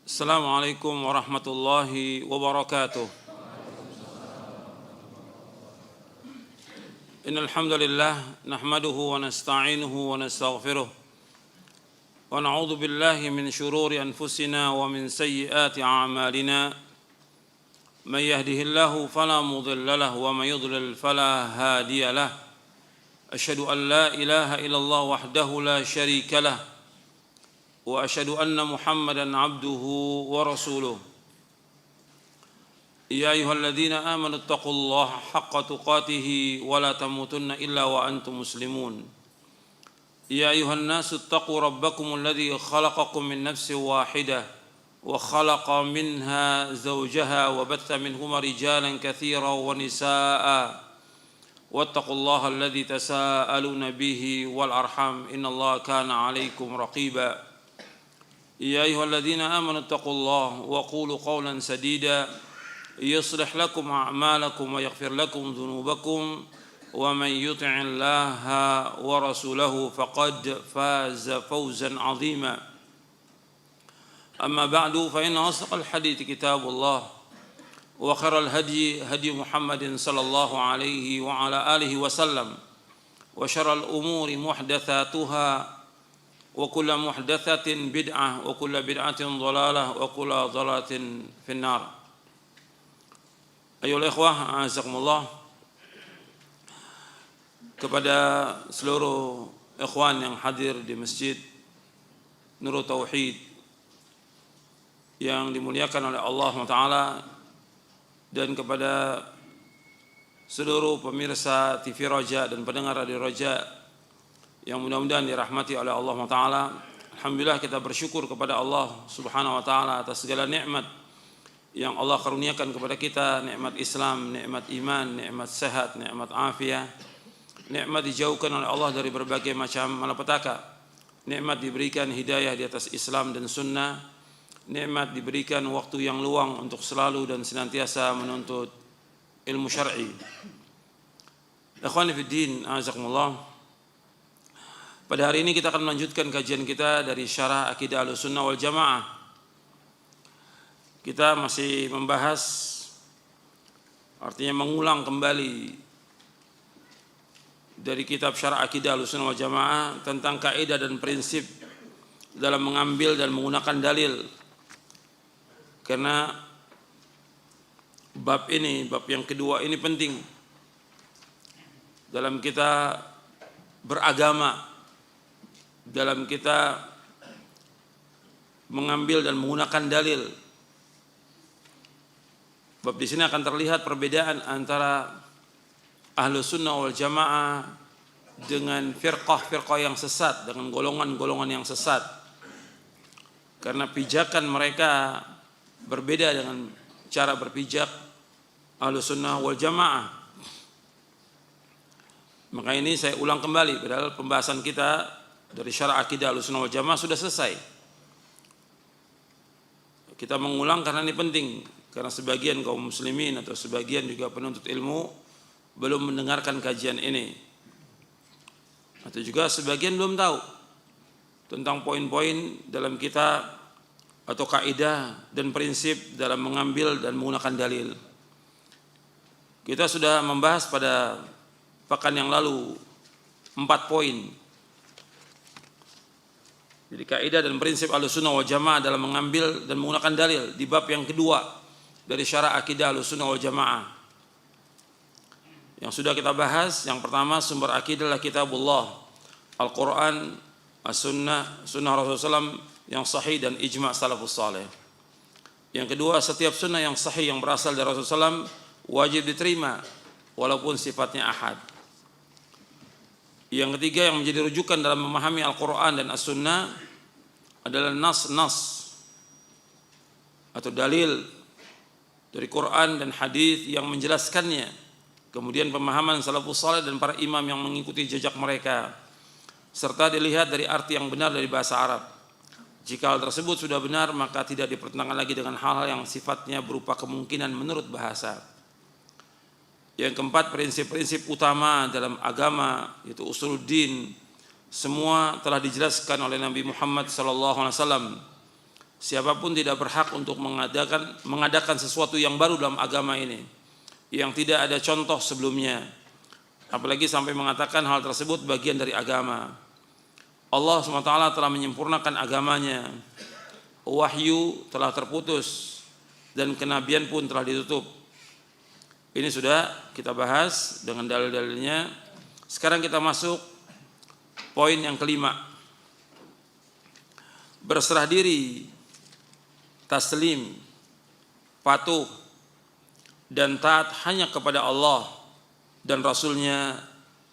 Assalamualaikum warahmatullahi wabarakatuh. Innal hamdalillah nahmaduhu wa nasta'inuhu wa nastaghfiruh wa na'udzu billahi min shururi anfusina wa min sayyiati a'malina. May yahdihillahu fala mudilla lahu wa may yudlil fala hadiya lahu. Asyhadu an la ilaha illallah wahdahu la syarika lahu wa asyhadu anna Muhammadan abduhu wa rasuluh. Ya ayyuhalladzina amanu taqullaha haqqa tuqatih wa la tamutunna illa wa antum muslimun. Ya ayyuhan nasu taqu rabbakumul ladzi khalaqakum min nafsin wahidah wa khalaqa minha zawjaha wa batha minhuma rijalan katsiran wa nisaa'a. Wattaqullaha alladzi tasaaluna bihi wal arham innallaha kana 'alaikum raqiba. Ya ayyuhalladzina amanu taqullaha wa qulu qawlan sadida yuslih lakum a'malakum wa yaghfir lakum dhunubakum wa man yuti'illaha wa rasulahu faqad faza fawzan 'azima. Amma ba'du fa inna asdaqal hadithi kitabullah wa khairal hadi hadi Muhammadin sallallahu alaihi wa ala alihi wasallam wa syarral umuri muhdatsatuha wa kullu muhdatsatin bid'ah wa kullu bid'atin dhalalah wa kullu dhalalatin finnar. Ayolah ikhwah azakumullah, kepada seluruh ikhwan yang hadir di Masjid Nurul Tauhid yang dimuliakan oleh Allah Ta'ala, dan kepada seluruh pemirsa TV Roja dan pendengar Radio Roja yang mudah-mudahan dirahmati oleh Allah Ta'ala. Alhamdulillah, kita bersyukur kepada Allah Subhanahu Wa Ta'ala atas segala nikmat yang Allah karuniakan kepada kita, nikmat Islam, nikmat iman, nikmat sehat, nikmat afiat, nikmat dijauhkan oleh Allah dari berbagai macam malapetaka, nikmat diberikan hidayah di atas Islam dan sunnah, nikmat diberikan waktu yang luang untuk selalu dan senantiasa menuntut ilmu syar'i. Ikhwani fiddin, azakumullah. Pada hari ini kita akan melanjutkan kajian kita dari syarah Aqidah Ahlussunnah wal Jamaah. Kita masih membahas, artinya mengulang kembali dari kitab syarah Aqidah Ahlussunnah wal Jamaah tentang kaidah dan prinsip dalam mengambil dan menggunakan dalil. Karena bab ini, bab yang kedua ini penting dalam kita beragama, dalam kita mengambil dan menggunakan dalil. Bab di sini akan terlihat perbedaan antara Ahlussunnah wal Jamaah dengan firqah-firqah yang sesat, dengan golongan-golongan yang sesat. Karena pijakan mereka berbeda dengan cara berpijak Ahlussunnah wal Jamaah. Maka ini saya ulang kembali, padahal pembahasan kita dari syarah Aqidah Ahlussunnah wal Jamaah sudah selesai. Kita mengulang karena ini penting, karena sebagian kaum muslimin atau sebagian juga penuntut ilmu belum mendengarkan kajian ini, atau juga sebagian belum tahu tentang poin-poin dalam kitab atau kaidah dan prinsip dalam mengambil dan menggunakan dalil. Kita sudah membahas pada pekan yang lalu 4 poin. Jadi kaidah dan prinsip Ahlussunnah wal Jamaah dalam mengambil dan menggunakan dalil di bab yang kedua dari syarah Aqidah Ahlussunnah wal Jamaah. Yang sudah kita bahas, yang pertama sumber akidah adalah kitabullah, Al-Quran, As-Sunnah, Sunnah Rasulullah SAW yang sahih dan ijma' salafus saleh. Yang kedua, setiap sunnah yang sahih yang berasal dari Rasulullah SAW wajib diterima walaupun sifatnya ahad. Yang ketiga, yang menjadi rujukan dalam memahami Al-Quran dan As-Sunnah adalah nas-nas atau dalil dari Quran dan hadis yang menjelaskannya. Kemudian pemahaman salafus saleh dan para imam yang mengikuti jejak mereka, serta dilihat dari arti yang benar dari bahasa Arab. Jika hal tersebut sudah benar, maka tidak dipertentangkan lagi dengan hal-hal yang sifatnya berupa kemungkinan menurut bahasa. Yang keempat, prinsip-prinsip utama dalam agama, yaitu usuluddin, semua telah dijelaskan oleh Nabi Muhammad SAW siapapun tidak berhak untuk mengadakan sesuatu yang baru dalam agama ini yang tidak ada contoh sebelumnya, apalagi sampai mengatakan hal tersebut bagian dari agama. Allah SWT telah menyempurnakan agamanya, wahyu telah terputus dan kenabian pun telah ditutup. Ini sudah kita bahas dengan dalil-dalilnya. Sekarang kita masuk poin yang kelima. Berserah diri, taslim, patuh dan taat hanya kepada Allah dan Rasulnya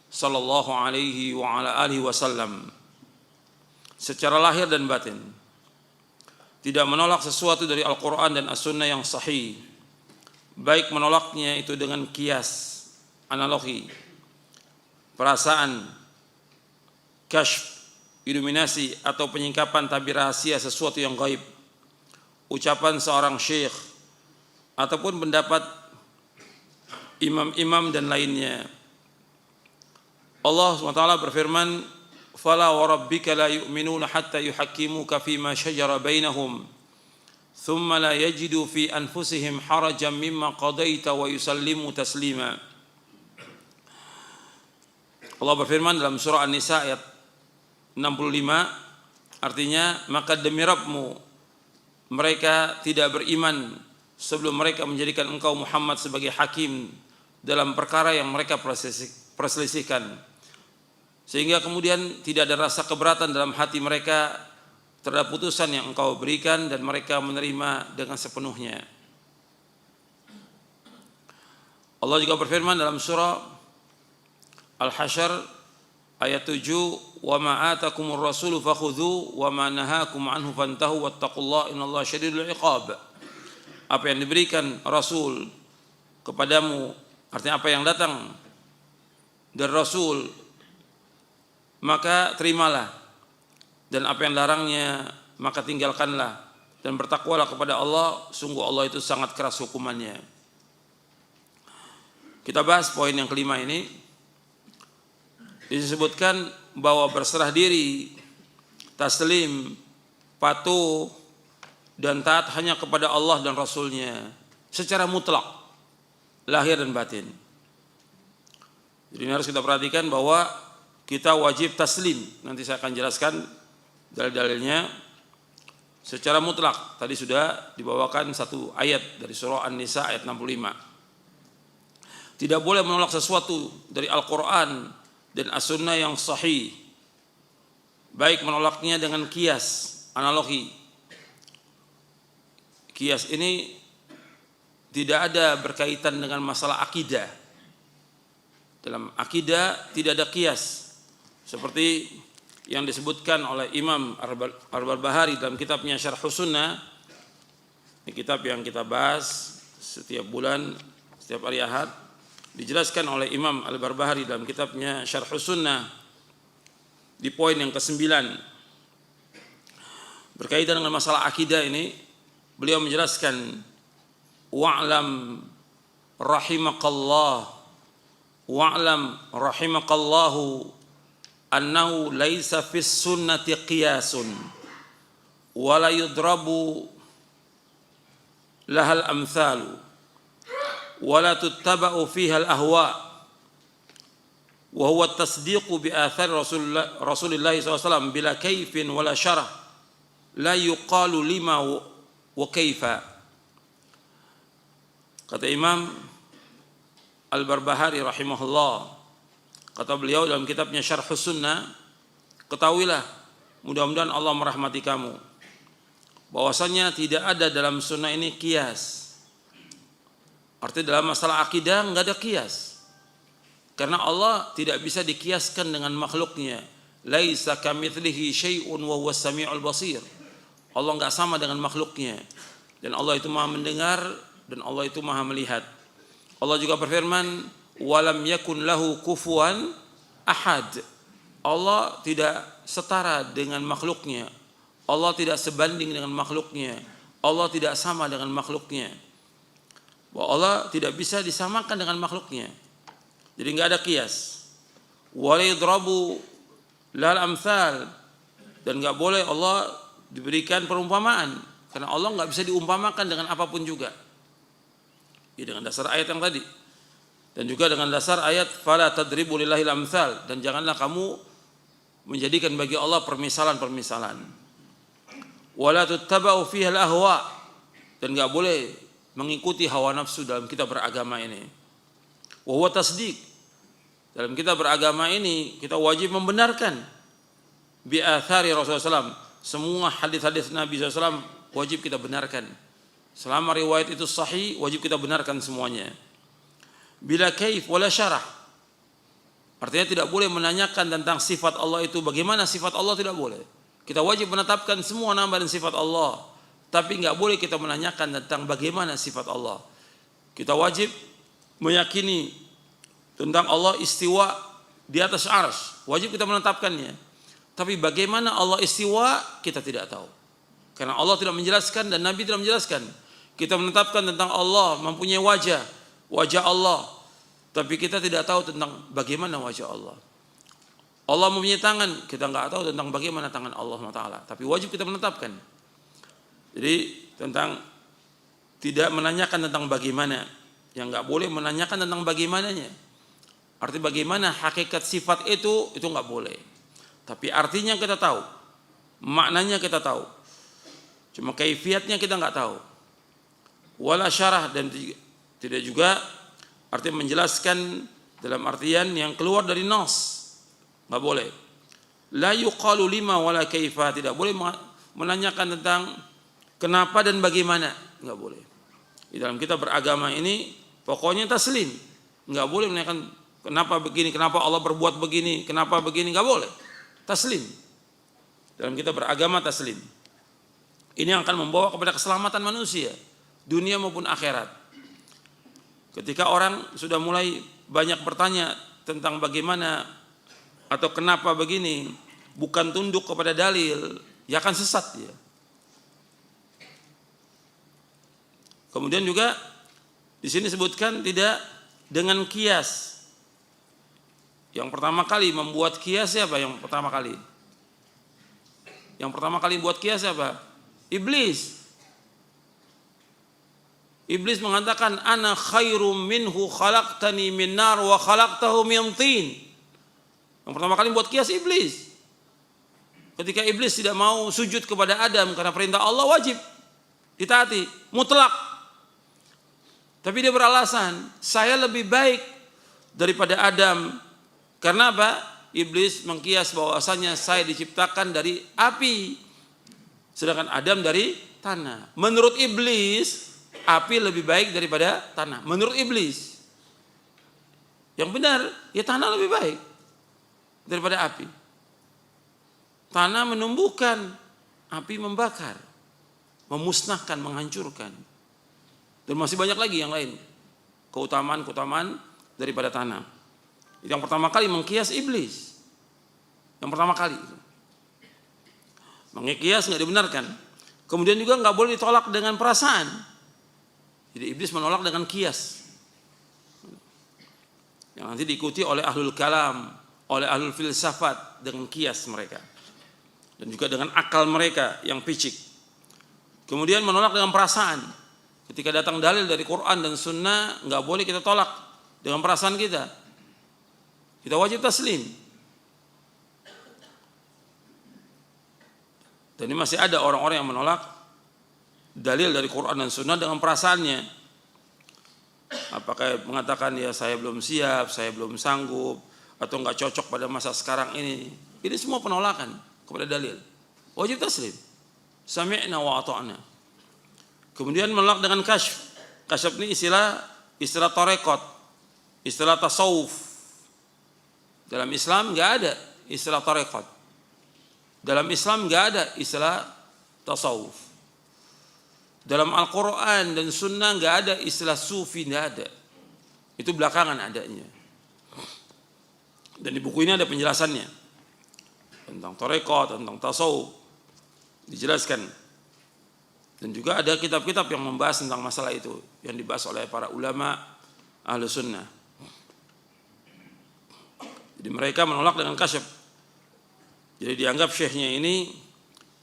sallallahu alaihi wa ala alihi wasallam secara lahir dan batin. Tidak menolak sesuatu dari Al-Quran dan As-Sunnah yang sahih, baik menolaknya itu dengan kias, analogi, perasaan, kasyf, iluminasi atau penyingkapan tabir rahasia sesuatu yang gaib, ucapan seorang syekh ataupun pendapat imam-imam dan lainnya. Allah SWT berfirman, "Fala wa rabbika la yu'minuna hatta yuhakkimuka fima shajara bainahum, thumma la yajidu fi anfusihim harajan mimma qadaita wa yusallimu taslima." Allah berfirman dalam surah An-Nisa ayat 65, artinya, maka demi Rabbmu mereka tidak beriman sebelum mereka menjadikan engkau Muhammad sebagai hakim dalam perkara yang mereka perselisihkan, sehingga kemudian tidak ada rasa keberatan dalam hati mereka terhadap putusan yang engkau berikan dan mereka menerima dengan sepenuhnya. Allah juga berfirman dalam surah Al-Hasyr ayat 7, "Wa ma atakumur rasulu fakhudhu wa ma nahakum anhu fantahu wattaqullaha innallaha syadidul iqab." Apa yang diberikan Rasul kepadamu, artinya apa yang datang dari Rasul, maka terimalah, dan apa yang larangnya maka tinggalkanlah, dan bertakwalah kepada Allah, sungguh Allah itu sangat keras hukumannya. Kita bahas poin yang kelima ini. Disebutkan bahwa berserah diri, taslim, patuh dan taat hanya kepada Allah dan Rasulnya secara mutlak, lahir dan batin. Jadi ini harus kita perhatikan bahwa kita wajib taslim. Nanti saya akan jelaskan dalil-dalilnya secara mutlak. Tadi sudah dibawakan satu ayat dari surah An-Nisa ayat 65. Tidak boleh menolak sesuatu dari Al-Quran dan As-Sunnah yang sahih, baik menolaknya dengan kias, analogi. Kias ini tidak ada berkaitan dengan masalah akidah. Dalam akidah tidak ada kias, seperti yang disebutkan oleh Imam Al-Barbahari dalam kitabnya Syarhus Sunnah. Ini kitab yang kita bahas setiap bulan, setiap hari Ahad. Dijelaskan oleh Imam Al-Barbahari dalam kitabnya Syarhus Sunnah di poin yang ke-9 berkaitan dengan masalah akidah ini. Beliau menjelaskan, wa'lam rahimakallahu annahu laisa fis sunnati qiyasun wa la yudrabu lahal amthalu wa la tuttaba'u fiha al ahwa wa huwa at-tasdiqu bi athar Rasulillah SAW bila kaifin wala syarah la yuqalu lima wa kaifa. Kata Imam Al-Barbahari rahimahullah, kata beliau dalam kitabnya Syarhus Sunnah, ketahuilah, mudah-mudahan Allah merahmati kamu, bahwasanya tidak ada dalam sunnah ini kias. Artinya dalam masalah akidah enggak ada kias, karena Allah tidak bisa dikiaskan dengan makhluknya. Laisa kamitslihi syai'un wa huwas samiul basir. Allah enggak sama dengan makhluknya, dan Allah itu Maha mendengar dan Allah itu Maha melihat. Allah juga berfirman, walam yakun lahu kufuwan ahad. Allah tidak setara dengan makhluknya. Allah tidak sebanding dengan makhluknya. Allah tidak sama dengan makhluknya. Bahwa Allah tidak bisa disamakan dengan makhluknya. Jadi enggak ada qiyas. Wala yudrabu lal amthal, dan enggak boleh Allah diberikan perumpamaan. Karena Allah nggak bisa diumpamakan dengan apapun juga. Ya, dengan dasar ayat yang tadi. Dan juga dengan dasar ayat fala tadribu lillahil amsal, dan janganlah kamu menjadikan bagi Allah permisalan-permisalan. Wala tuttaba'u fiha al-ahwa, dan enggak boleh mengikuti hawa nafsu dalam kita beragama ini. Wa huwa tasdiq, dalam kita beragama ini kita wajib membenarkan bi athari Rasulullah SAW. Semua hadis-hadis Nabi SAW wajib kita benarkan. Selama riwayat itu sahih, wajib kita benarkan semuanya. Bila kaif wala syarah, artinya tidak boleh menanyakan tentang sifat Allah itu bagaimana sifat Allah, tidak boleh. Kita wajib menetapkan semua nama dan sifat Allah, tapi nggak boleh kita menanyakan tentang bagaimana sifat Allah. Kita wajib meyakini tentang Allah istiwa di atas arsy, wajib kita menetapkannya. Tapi bagaimana Allah istiwa kita tidak tahu, karena Allah tidak menjelaskan dan Nabi tidak menjelaskan. Kita menetapkan tentang Allah mempunyai wajah Allah, tapi kita tidak tahu tentang bagaimana wajah Allah. Allah mempunyai tangan, kita nggak tahu tentang bagaimana tangan Allah SWT, tapi wajib kita menetapkan. Jadi tentang tidak menanyakan tentang bagaimana, yang nggak boleh menanyakan tentang bagaimananya. Arti bagaimana hakikat sifat itu nggak boleh. Tapi artinya kita tahu, maknanya kita tahu, cuma kaifiatnya kita nggak tahu. Wala syarah, dan tidak juga artinya menjelaskan dalam artian yang keluar dari nas, nggak boleh. La yuqalu lima wala kaifa, tidak boleh menanyakan tentang kenapa dan bagaimana, nggak boleh. Di dalam kita beragama ini pokoknya taslim, nggak boleh menanyakan kenapa begini, kenapa Allah berbuat begini, kenapa begini, nggak boleh. Taslim. Dalam kita beragama taslim. Ini yang akan membawa kepada keselamatan manusia, dunia maupun akhirat. Ketika orang sudah mulai banyak bertanya tentang bagaimana atau kenapa begini, bukan tunduk kepada dalil, ya akan sesat dia. Kemudian juga di sini sebutkan tidak dengan kias. Yang pertama kali membuat kias siapa? Yang pertama kali buat kias siapa? Iblis. Iblis mengatakan ana khairum minhu khalaqtani min nar wa khalaqtahu min tin. Yang pertama kali buat kias iblis. Ketika iblis tidak mau sujud kepada Adam karena perintah Allah wajib ditaati, mutlak. Tapi dia beralasan, saya lebih baik daripada Adam. Karena apa? Iblis mengkias bahwasanya saya diciptakan dari api, sedangkan Adam dari tanah. Menurut iblis, api lebih baik daripada tanah. Menurut iblis. Yang benar, ya tanah lebih baik daripada api. Tanah menumbuhkan, api membakar, memusnahkan, menghancurkan. Dan masih banyak lagi yang lain. Keutamaan-keutamaan daripada tanah. Yang pertama kali mengkias iblis. Yang pertama kali. Mengkias nggak dibenarkan. Kemudian juga nggak boleh ditolak dengan perasaan. Jadi iblis menolak dengan kias. Yang nanti diikuti oleh ahlul kalam, oleh ahlul filsafat dengan kias mereka. Dan juga dengan akal mereka yang picik. Kemudian menolak dengan perasaan. Ketika datang dalil dari Quran dan Sunnah, nggak boleh kita tolak dengan perasaan kita. Kita wajib taslim. Dan ini masih ada orang-orang yang menolak dalil dari Quran dan Sunnah dengan perasaannya. Apakah mengatakan ya saya belum siap, saya belum sanggup, atau nggak cocok pada masa sekarang ini. Ini semua penolakan kepada dalil. Wajib taslim. Sami'na wa ata'na. Kemudian menolak dengan kasyf. Kasyf ini istilah tarekat, istilah tasawuf. Dalam Islam nggak ada istilah tarekat. Dalam Islam nggak ada istilah tasawuf. Dalam Al-Quran dan Sunnah nggak ada istilah sufi, nggak ada. Itu belakangan adanya. Dan di buku ini ada penjelasannya tentang tarekat, tentang tasawuf, dijelaskan. Dan juga ada kitab-kitab yang membahas tentang masalah itu, yang dibahas oleh para ulama ahlu sunnah. Jadi mereka menolak dengan kasyf. Jadi dianggap syekhnya ini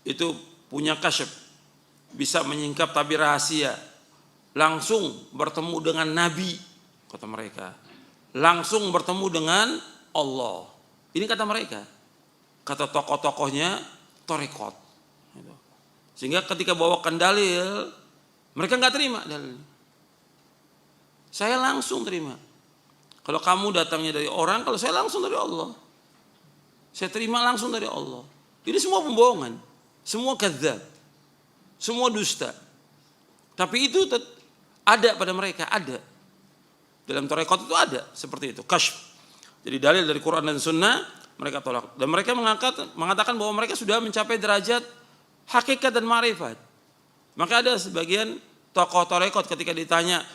itu punya kasyf, bisa menyingkap tabir rahasia, langsung bertemu dengan Nabi, kata mereka, langsung bertemu dengan Allah. Ini kata mereka, kata tokoh-tokohnya tarekat. Sehingga ketika bawakan dalil, mereka nggak terima dalil. Saya langsung terima. Kalau kamu datangnya dari orang, kalau saya langsung dari Allah. Saya terima langsung dari Allah. Ini semua pembohongan, semua kadzdzab, semua dusta. Tapi itu ada pada mereka, ada. Dalam tarekat itu ada seperti itu, kasyf. Jadi dalil dari Quran dan Sunnah mereka tolak. Dan mereka mengatakan bahwa mereka sudah mencapai derajat hakikat dan ma'rifat. Maka ada sebagian tokoh tarekat ketika ditanya,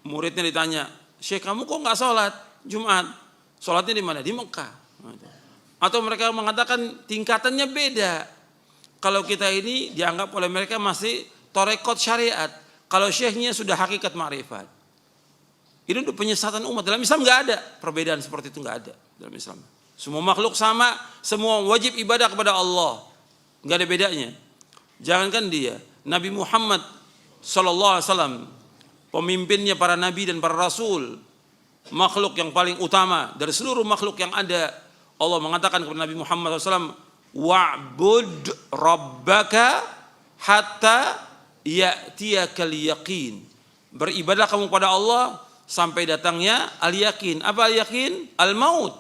muridnya ditanya, Syekh kamu kok nggak sholat Jumat? Sholatnya di mana? Di Mekah. Atau mereka mengatakan tingkatannya beda. Kalau kita ini dianggap oleh mereka masih tarekat syariat. Kalau syekhnya sudah hakikat ma'rifat. Ini untuk penyesatan umat. Dalam Islam nggak ada perbedaan seperti itu, nggak ada dalam Islam. Semua makhluk sama, semua wajib ibadah kepada Allah. Nggak ada bedanya. Jangankan dia, Nabi Muhammad sallallahu alaihi wasallam, pemimpinnya para nabi dan para rasul, makhluk yang paling utama dari seluruh makhluk yang ada. Allah mengatakan kepada Nabi Muhammad SAW, wa'bud rabbaka hatta ya'tiyakal yaqin. Beribadah kamu pada Allah sampai datangnya al-yaqin. Apa al-yaqin? Al-maut.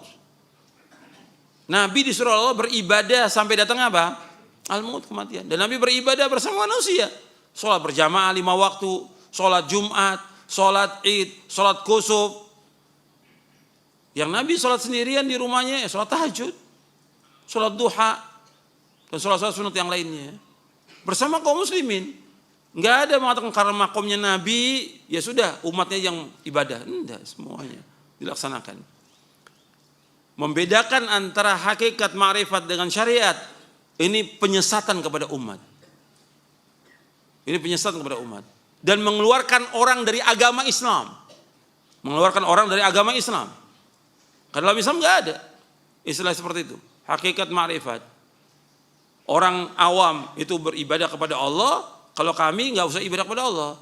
Nabi disuruh Allah beribadah sampai datang apa? Al-maut, kematian. Dan Nabi beribadah bersama manusia. Sholat berjamaah 5 waktu, sholat Jumat, sholat Id, sholat kusuf. Yang Nabi sholat sendirian di rumahnya, sholat tahajud, sholat duha, dan sholat sunat yang lainnya. Bersama kaum muslimin. Nggak ada mengatakan karena makomnya Nabi, ya sudah umatnya yang ibadah. Enggak, semuanya dilaksanakan. Membedakan antara hakikat ma'rifat dengan syariat, ini penyesatan kepada umat. Ini penyesatan kepada umat. Dan mengeluarkan orang dari agama Islam. Mengeluarkan orang dari agama Islam. Karena dalam Islam nggak ada istilah seperti itu. Hakikat ma'rifat. Orang awam itu beribadah kepada Allah. Kalau kami nggak usah ibadah kepada Allah,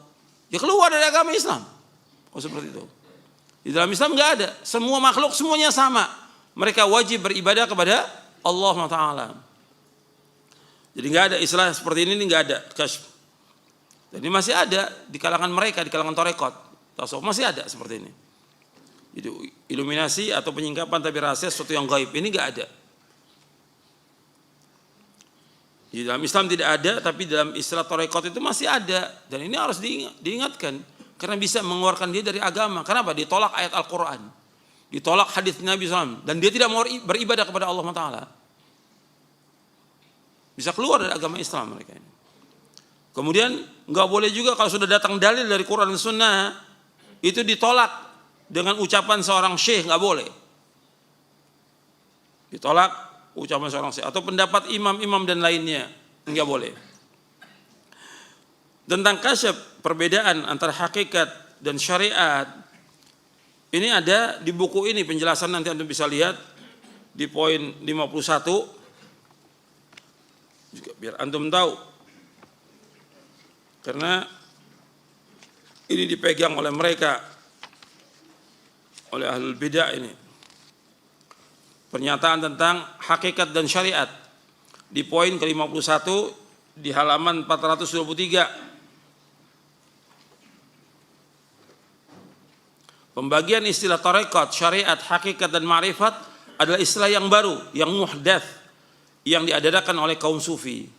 ya keluar dari agama Islam. Oh seperti itu. Di dalam Islam nggak ada. Semua makhluk semuanya sama. Mereka wajib beribadah kepada Allah Taala. Jadi nggak ada istilah seperti ini nggak ada. Jadi masih ada di kalangan mereka, di kalangan tarekat, tasawuf masih ada seperti ini. Jadi iluminasi atau penyingkapan tabir rahasia sesuatu yang gaib ini nggak ada. Di dalam Islam tidak ada, tapi dalam istilah tarekat itu masih ada. Dan ini harus diingatkan karena bisa mengeluarkan dia dari agama. Kenapa? Ditolak ayat Al-Quran, ditolak hadis Nabi SAW, dan dia tidak mau beribadah kepada Allah Taala. Bisa keluar dari agama Islam mereka ini. Kemudian nggak boleh juga kalau sudah datang dalil dari Quran dan Sunnah itu ditolak dengan ucapan seorang syekh, nggak boleh. Ditolak ucapan seorang syekh atau pendapat imam-imam dan lainnya, nggak boleh. Tentang kasyaf, perbedaan antara hakikat dan syariat, ini ada di buku ini penjelasan, nanti Anda bisa lihat di poin 51 juga biar antum tahu. Karena ini dipegang oleh mereka, oleh ahlul bidah ini. Pernyataan tentang hakikat dan syariat di poin ke-51 di halaman 423. Pembagian istilah tarekat, syariat, hakikat dan ma'rifat adalah istilah yang baru, yang muhdats, yang diadakan oleh kaum sufi.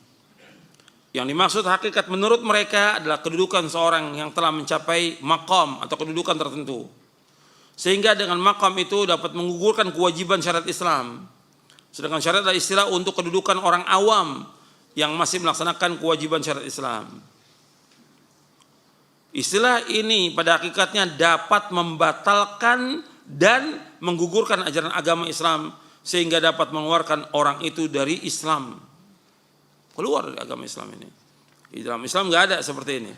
Yang dimaksud hakikat menurut mereka adalah kedudukan seorang yang telah mencapai maqam atau kedudukan tertentu. Sehingga dengan maqam itu dapat menggugurkan kewajiban syariat Islam. Sedangkan syariat adalah istilah untuk kedudukan orang awam yang masih melaksanakan kewajiban syariat Islam. Istilah ini pada hakikatnya dapat membatalkan dan menggugurkan ajaran agama Islam sehingga dapat mengeluarkan orang itu dari Islam. Keluar dari agama Islam ini. Di dalam Islam nggak ada seperti ini.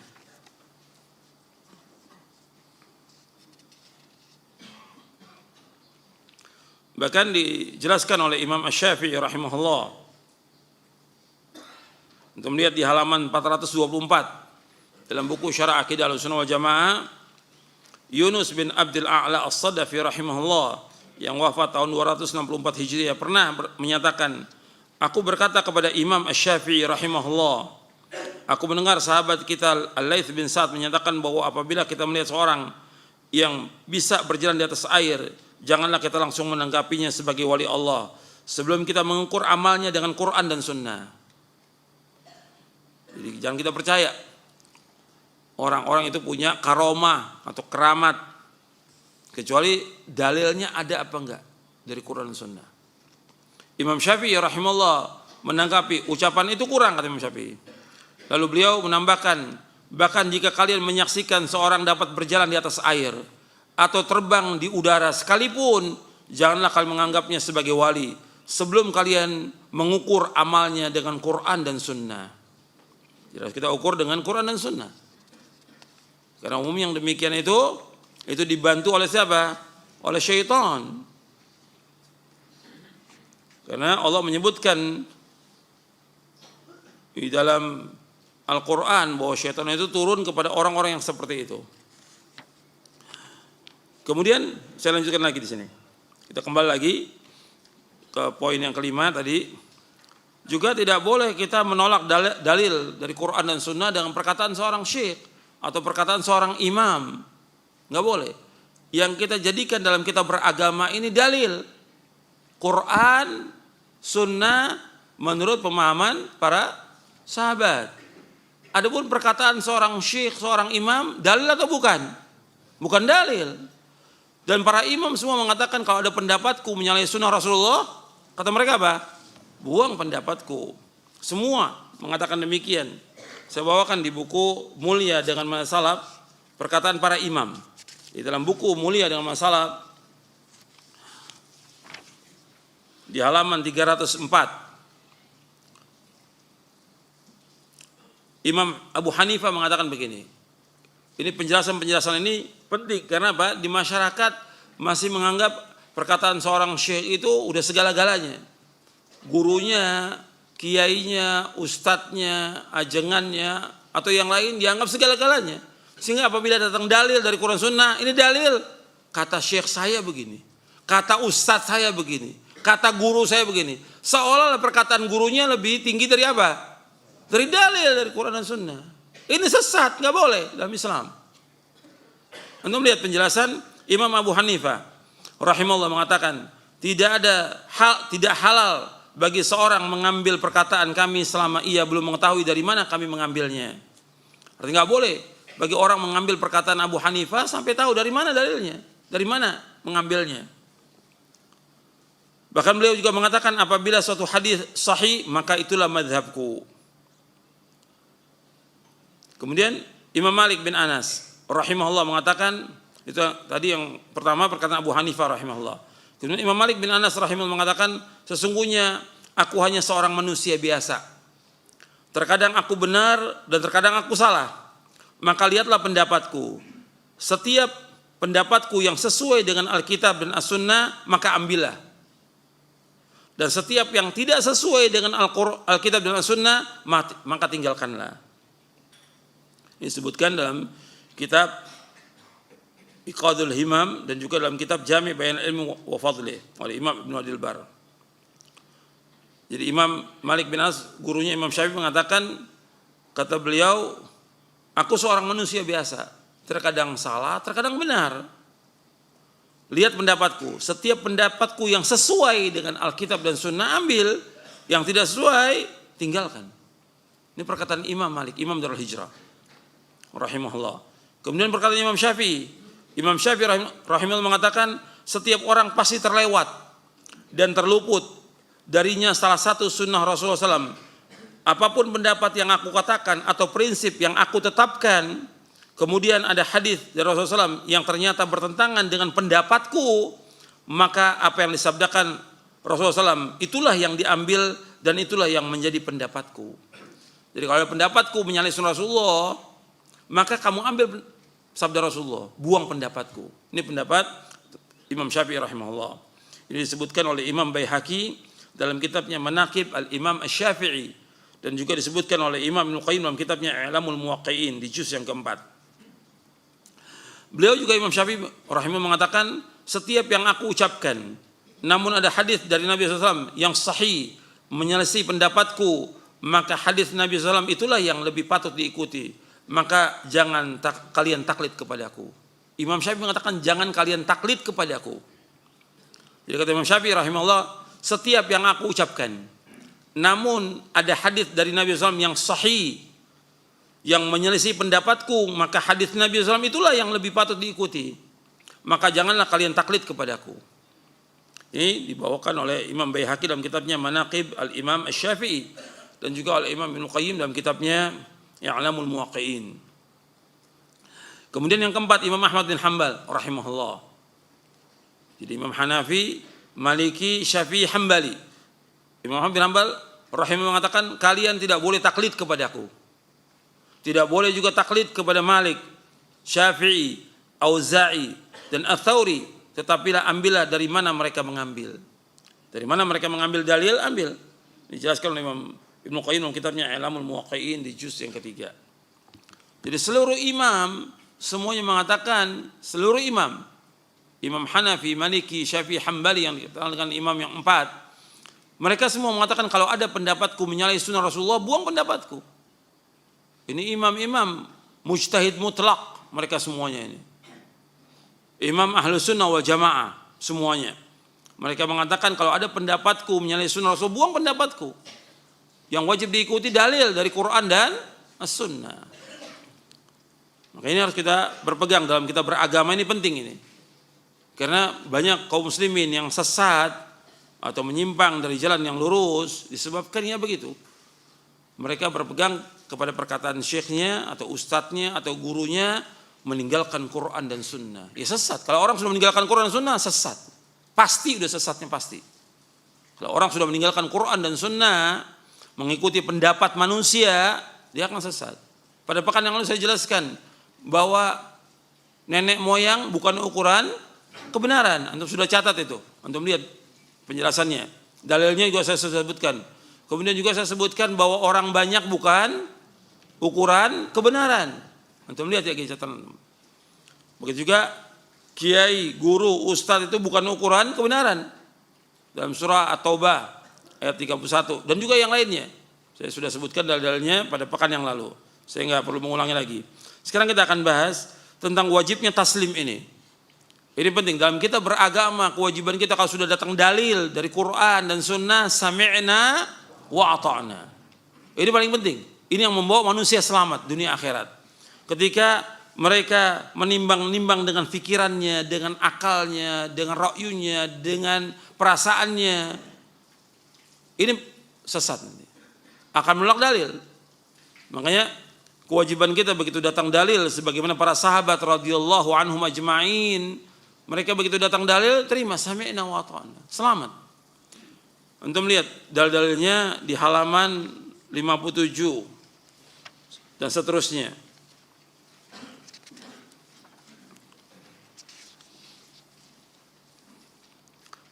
Bahkan dijelaskan oleh Imam Asy-Syafi'i rahimahullah. Untuk melihat di halaman 424 dalam buku Syarah Aqidah Ahlussunnah wal Jamaah, Yunus bin Abdul A'la As-Sadafi rahimahullah yang wafat tahun 264 Hijriah pernah menyatakan, aku berkata kepada Imam Asy-Syafi'i rahimahullah, aku mendengar sahabat kita Al-Laits bin Sa'ad menyatakan bahwa apabila kita melihat seorang yang bisa berjalan di atas air, janganlah kita langsung menanggapinya sebagai wali Allah sebelum kita mengukur amalnya dengan Quran dan Sunnah. Jadi jangan kita percaya orang-orang itu punya karomah atau keramat kecuali dalilnya ada apa enggak dari Quran dan Sunnah. Imam Syafi'i rahimahullah menanggapi ucapan itu kurang, kata Imam Syafi'i. Lalu beliau menambahkan, bahkan jika kalian menyaksikan seorang dapat berjalan di atas air atau terbang di udara sekalipun, janganlah kalian menganggapnya sebagai wali sebelum kalian mengukur amalnya dengan Quran dan Sunnah. Jelas kita ukur dengan Quran dan Sunnah. Karena umum yang demikian itu dibantu oleh siapa? Oleh syaitan. Karena Allah menyebutkan di dalam Al-Quran bahwa syaitan itu turun kepada orang-orang yang seperti itu. Kemudian saya lanjutkan lagi di sini. Kita kembali lagi ke poin yang kelima tadi. Juga tidak boleh kita menolak dalil dari Quran dan Sunnah dengan perkataan seorang syekh atau perkataan seorang imam. Nggak boleh. Yang kita jadikan dalam kita beragama ini dalil. Quran, Sunnah menurut pemahaman para sahabat. Adapun perkataan seorang syekh, seorang imam, dalil atau bukan? Bukan dalil. Dan para imam semua mengatakan kalau ada pendapatku menyalahi sunnah Rasulullah, kata mereka apa? Buang pendapatku. Semua mengatakan demikian. Saya bawakan di buku Mulia dengan Masalab perkataan para imam. Di dalam buku Mulia dengan Masalab di halaman 304. Imam Abu Hanifah mengatakan begini. Ini penjelasan-penjelasan ini penting karena apa? Di masyarakat masih menganggap perkataan seorang syekh itu udah segala-galanya. Gurunya, kiainya, ustadznya, ajengannya atau yang lain dianggap segala-galanya. Sehingga apabila datang dalil dari Quran Sunnah, ini dalil kata syekh saya begini, kata ustadz saya begini, kata guru saya begini. Seolah-olah perkataan gurunya lebih tinggi dari apa? Dari dalil dari Quran dan Sunnah. Ini sesat, nggak boleh dalam Islam. Anda melihat penjelasan Imam Abu Hanifah rahimahullah mengatakan tidak halal bagi seorang mengambil perkataan kami selama ia belum mengetahui dari mana kami mengambilnya. Artinya nggak boleh bagi orang mengambil perkataan Abu Hanifah sampai tahu dari mana dalilnya, dari mana mengambilnya. Bahkan beliau juga mengatakan apabila suatu hadis sahih maka itulah madhabku. Kemudian Imam Malik bin Anas rahimahullah mengatakan, itu tadi yang pertama perkataan Abu Hanifah rahimahullah. Kemudian Imam Malik bin Anas rahimahullah mengatakan, sesungguhnya aku hanya seorang manusia biasa. Terkadang aku benar dan terkadang aku salah. Maka lihatlah pendapatku. Setiap pendapatku yang sesuai dengan Alkitab dan As-Sunnah maka ambillah. Dan setiap yang tidak sesuai dengan Alkitab dan As-Sunnah maka tinggalkanlah. Ini disebutkan dalam kitab Iqadul Himam dan juga dalam kitab Jami' Bayan Ilmi wa Fadlih oleh Imam Ibn Abdul Bar. Jadi Imam Malik bin Anas, gurunya Imam Syafi'i mengatakan, kata beliau, aku seorang manusia biasa, terkadang salah, terkadang benar. Lihat pendapatku, setiap pendapatku yang sesuai dengan Alkitab dan Sunnah ambil, yang tidak sesuai tinggalkan. Ini perkataan Imam Malik, Imam Darul Hijrah rahimahullah. Kemudian perkataan Imam Syafi'i. Imam Syafi'i rahimahullah mengatakan setiap orang pasti terlewat dan terluput darinya salah satu sunnah Rasulullah SAW. Apapun pendapat yang aku katakan atau prinsip yang aku tetapkan, kemudian ada hadis dari Rasulullah SAW yang ternyata bertentangan dengan pendapatku, maka apa yang disabdakan Rasulullah SAW itulah yang diambil dan itulah yang menjadi pendapatku. Jadi kalau pendapatku menyalahi sunnah Rasulullah, maka kamu ambil sabda Rasulullah, buang pendapatku. Ini pendapat Imam Syafi'i rahimahullah. Ini disebutkan oleh Imam Baihaqi dalam kitabnya Manaqib Al-Imam Asy-Syafi'i dan juga disebutkan oleh Imam Ibnu Qayyim dalam kitabnya I'lamul Muwaqqi'in di juz yang keempat. Beliau juga Imam Syafi'i rahimahullah mengatakan, setiap yang aku ucapkan namun ada hadis dari Nabi SAW yang sahih menyelesaikan pendapatku, maka hadis Nabi SAW itulah yang lebih patut diikuti, maka jangan kalian taklid kepadaku. Imam Syafi'i mengatakan jangan kalian taklid kepadaku. Jadi kata Imam Syafi'i rahimahullah, setiap yang aku ucapkan namun ada hadis dari Nabi SAW yang sahih yang menyelisih pendapatku, maka hadis Nabi SAW itulah yang lebih patut diikuti, maka janganlah kalian taklid kepadaku. Ini dibawakan oleh Imam Baihaqi dalam kitabnya Manaqib Al-Imam Asy-Syafi'i dan juga oleh Imam Ibnu Qayyim dalam kitabnya I'lamul Muwaqqi'in. Kemudian yang keempat, Imam Ahmad bin Hanbal rahimahullah. Jadi Imam Hanafi, Maliki, Syafi'i, Hambali. Imam Ahmad bin Hanbal rahimahullah mengatakan kalian tidak boleh taklid kepadaku. Tidak boleh juga taklid kepada Malik, Syafi'i, Auza'i dan Ats-Tsauri. Tetapilah ambillah dari mana mereka mengambil. Dari mana mereka mengambil dalil, ambil. Dijelaskan oleh Imam Ibnu Qayyim dalam kitabnya I'lamul Muwaqqi'in di juz yang ketiga. Jadi seluruh imam semuanya mengatakan, seluruh imam, Imam Hanafi, Maliki, Syafi'i, Hambali yang dikenal dengan imam yang empat, mereka semua mengatakan kalau ada pendapatku menyalahi sunnah Rasulullah, buang pendapatku. Ini imam-imam mujtahid mutlak mereka semuanya ini. Imam Ahlus Sunnah wal Jamaah semuanya. Mereka mengatakan kalau ada pendapatku menyalahi sunnah Rasul, buang pendapatku. Yang wajib diikuti dalil dari Quran dan As-Sunnah. Maka ini harus kita berpegang dalam kita beragama, ini penting ini. Karena banyak kaum muslimin yang sesat atau menyimpang dari jalan yang lurus disebabkannya begitu. Mereka berpegang kepada perkataan syekhnya atau ustadznya atau gurunya, meninggalkan Quran dan Sunnah. Ya sesat. Kalau orang sudah meninggalkan Quran dan Sunnah, sesat. Pasti udah sesatnya pasti. Kalau orang sudah meninggalkan Quran dan Sunnah, mengikuti pendapat manusia, dia akan sesat. Pada pekan yang lalu saya jelaskan bahwa nenek moyang bukan ukuran kebenaran. Antum sudah catat itu. Antum lihat penjelasannya. Dalilnya juga saya sebutkan. Kemudian juga saya sebutkan bahwa orang banyak bukan ukuran kebenaran. Antum lihat ya catatan. Begitu juga kiai, guru, ustadz itu bukan ukuran kebenaran. Dalam surah At-Taubah ayat 31 dan juga yang lainnya. Saya sudah sebutkan dalil-dalilnya pada pekan yang lalu. Saya nggak perlu mengulangi lagi. Sekarang kita akan bahas tentang wajibnya taslim ini. Ini penting dalam kita beragama, kewajiban kita kalau sudah datang dalil dari Quran dan Sunnah, sami'na wa ata'na. Ini paling penting. Ini yang membawa manusia selamat dunia akhirat. Ketika mereka menimbang-nimbang dengan pikirannya, dengan akalnya, dengan ra'yunya, dengan perasaannya, ini sesat nanti. Akan menolak dalil. Makanya kewajiban kita begitu datang dalil, sebagaimana para sahabat radhiyallahu anhum ajma'in, mereka begitu datang dalil, terima, sami'na wa ata'na, selamat. Antum lihat dalil-dalilnya di halaman 57 dan seterusnya.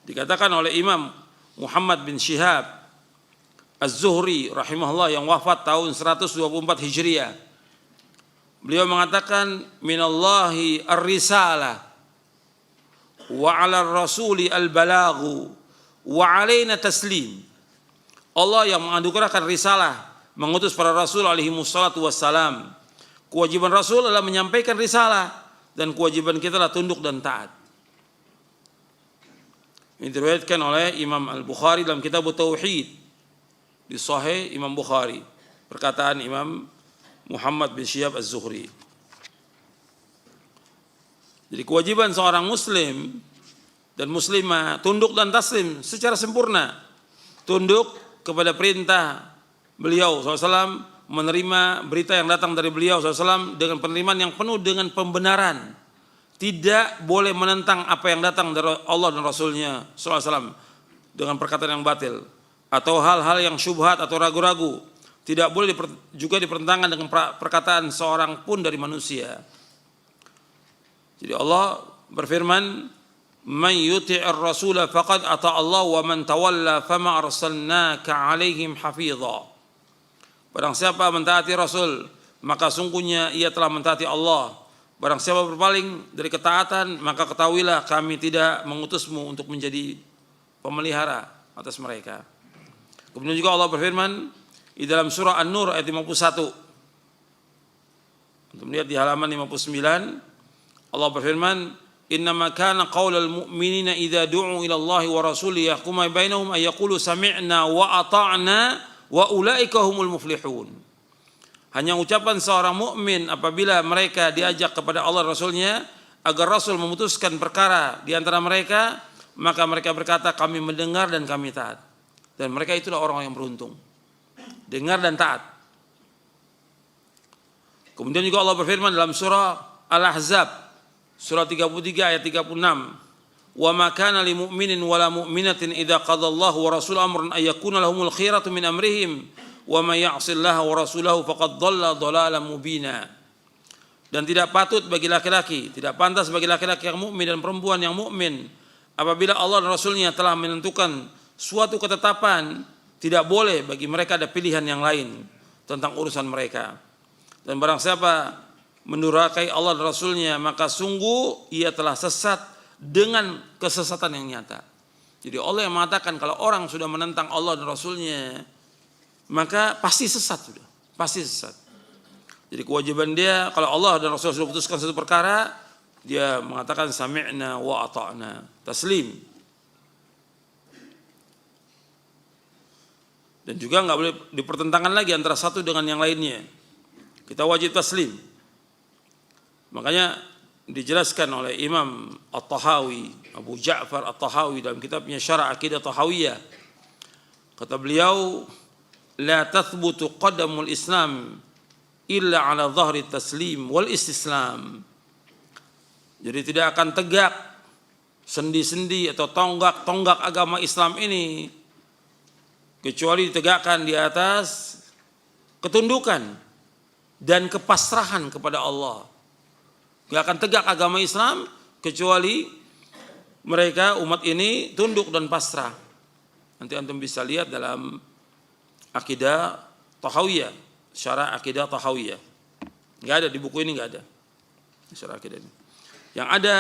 Dikatakan oleh Imam Muhammad bin Syihab Az-Zuhri rahimahullah yang wafat tahun 124 Hijriah. Beliau mengatakan minallahi ar-risalah wa 'ala ar-rasuli al-balaghu wa 'alaina taslim. Allah yang menganugerahkan risalah, mengutus para rasul alaihi wassalatu wassalam. Kewajiban rasul adalah menyampaikan risalah dan kewajiban kita adalah tunduk dan taat. Ini diriwayatkan oleh Imam Al-Bukhari dalam kitab Tauhid di Sahih Imam Bukhari. Perkataan Imam Muhammad bin Syihab Az-Zuhri. Jadi kewajiban seorang muslim dan muslimah tunduk dan taslim secara sempurna. Tunduk kepada perintah beliau SAW, menerima berita yang datang dari beliau SAW dengan penerimaan yang penuh dengan pembenaran. Tidak boleh menentang apa yang datang dari Allah dan Rasulnya SAW dengan perkataan yang batil atau hal-hal yang syubhat atau ragu-ragu. Tidak boleh juga dipertentangkan dengan perkataan seorang pun dari manusia. Jadi Allah berfirman, "Man yuti'ir rasula faqad ata Allah wa man tawalla fama arsalnaka 'alaihim hafidha." Barang siapa mentaati Rasul, maka sungguhnya ia telah mentaati Allah. Barang siapa berpaling dari ketaatan, maka ketahuilah kami tidak mengutusmu untuk menjadi pemelihara atas mereka. Kemudian juga Allah berfirman di dalam surah An-Nur ayat 51. Untuk melihat di halaman 59, Allah berfirman, "Innama kana qaulal mu'minina idza du'u ila Allah wa rasulihi yahkuma bainahum ay yaqulu sami'na wa ata'na wa ulaika humul muflihun." Hanya ucapan seorang mukmin apabila mereka diajak kepada Allah Rasulnya agar Rasul memutuskan perkara di antara mereka, maka mereka berkata kami mendengar dan kami taat. Dan mereka itulah orang yang beruntung. Dengar dan taat. Kemudian juga Allah berfirman dalam surah Al-Ahzab surah 33 ayat 36, "Wa ma kana lil mu'minin wala mu'minatin idza qadallahu wa rasuluhu amran ay yakuna lahumul khiyaratu min amrihim wa may ya'sillaha wa rasulahu faqad dhalla dhalalan mubina." Dan tidak patut bagi laki-laki, tidak pantas bagi laki-laki yang mukmin dan perempuan yang mukmin apabila Allah dan Rasulnya telah menentukan suatu ketetapan, tidak boleh bagi mereka ada pilihan yang lain tentang urusan mereka. Dan barang siapa mendurhakai Allah dan Rasulnya, maka sungguh ia telah sesat dengan kesesatan yang nyata. Jadi Allah yang mengatakan kalau orang sudah menentang Allah dan Rasulnya, maka pasti sesat sudah, pasti sesat. Jadi kewajiban dia kalau Allah dan Rasul sudah putuskan satu perkara, dia mengatakan sami'na wa ata'na, taslim. Dan juga nggak boleh dipertentangkan lagi antara satu dengan yang lainnya. Kita wajib taslim. Makanya dijelaskan oleh Imam At-Tahawi, Abu Ja'far At-Tahawi dalam kitabnya Syarah Aqidah Tahawiyah. Kata beliau, la tathbutu qadamul Islam illa ala dhahri taslim wal istislam. Jadi tidak akan tegak sendi-sendi atau tonggak-tonggak agama Islam ini kecuali ditegakkan di atas ketundukan dan kepasrahan kepada Allah. Gak akan tegak agama Islam kecuali mereka umat ini tunduk dan pasrah. Nanti antum bisa lihat dalam Aqidah Tahawiyah, Syarah Aqidah Tahawiyah. Gak ada di buku ini, gak ada Syarah Aqidah ini. Yang ada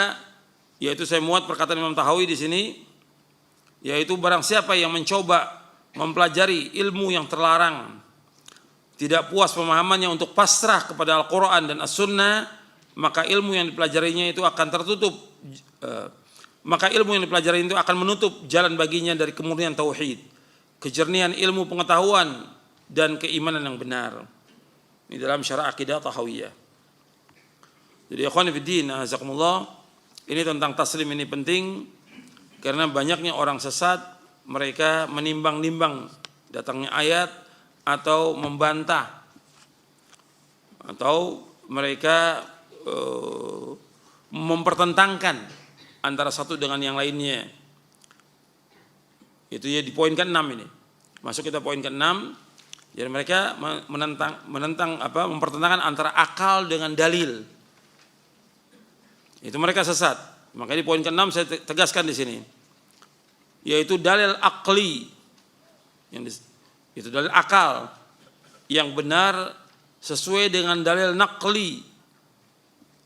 yaitu saya muat perkataan Imam Tahawi di sini, yaitu barang siapa yang mencoba mempelajari ilmu yang terlarang, tidak puas pemahamannya untuk pasrah kepada Al-Quran dan As-Sunnah, maka ilmu yang dipelajarinya itu akan tertutup. Maka ilmu yang dipelajari itu akan menutup jalan baginya dari kemurnian tauhid, kejernihan ilmu pengetahuan dan keimanan yang benar. Ini dalam Syarah Aqidah Tahawiyah. Jadi ikhwan fillah, azakumullah, ini tentang taslim ini penting karena banyaknya orang sesat, mereka menimbang-nimbang datangnya ayat atau membantah, atau mereka mempertentangkan antara satu dengan yang lainnya. Itu ya di poin ke-6 ini. Masuk kita poin ke-6. Jadi mereka mempertentangkan antara akal dengan dalil. Itu mereka sesat. Makanya di poin ke-6 saya tegaskan di sini. Yaitu dalil akli. Itu dalil akal yang benar sesuai dengan dalil naqli.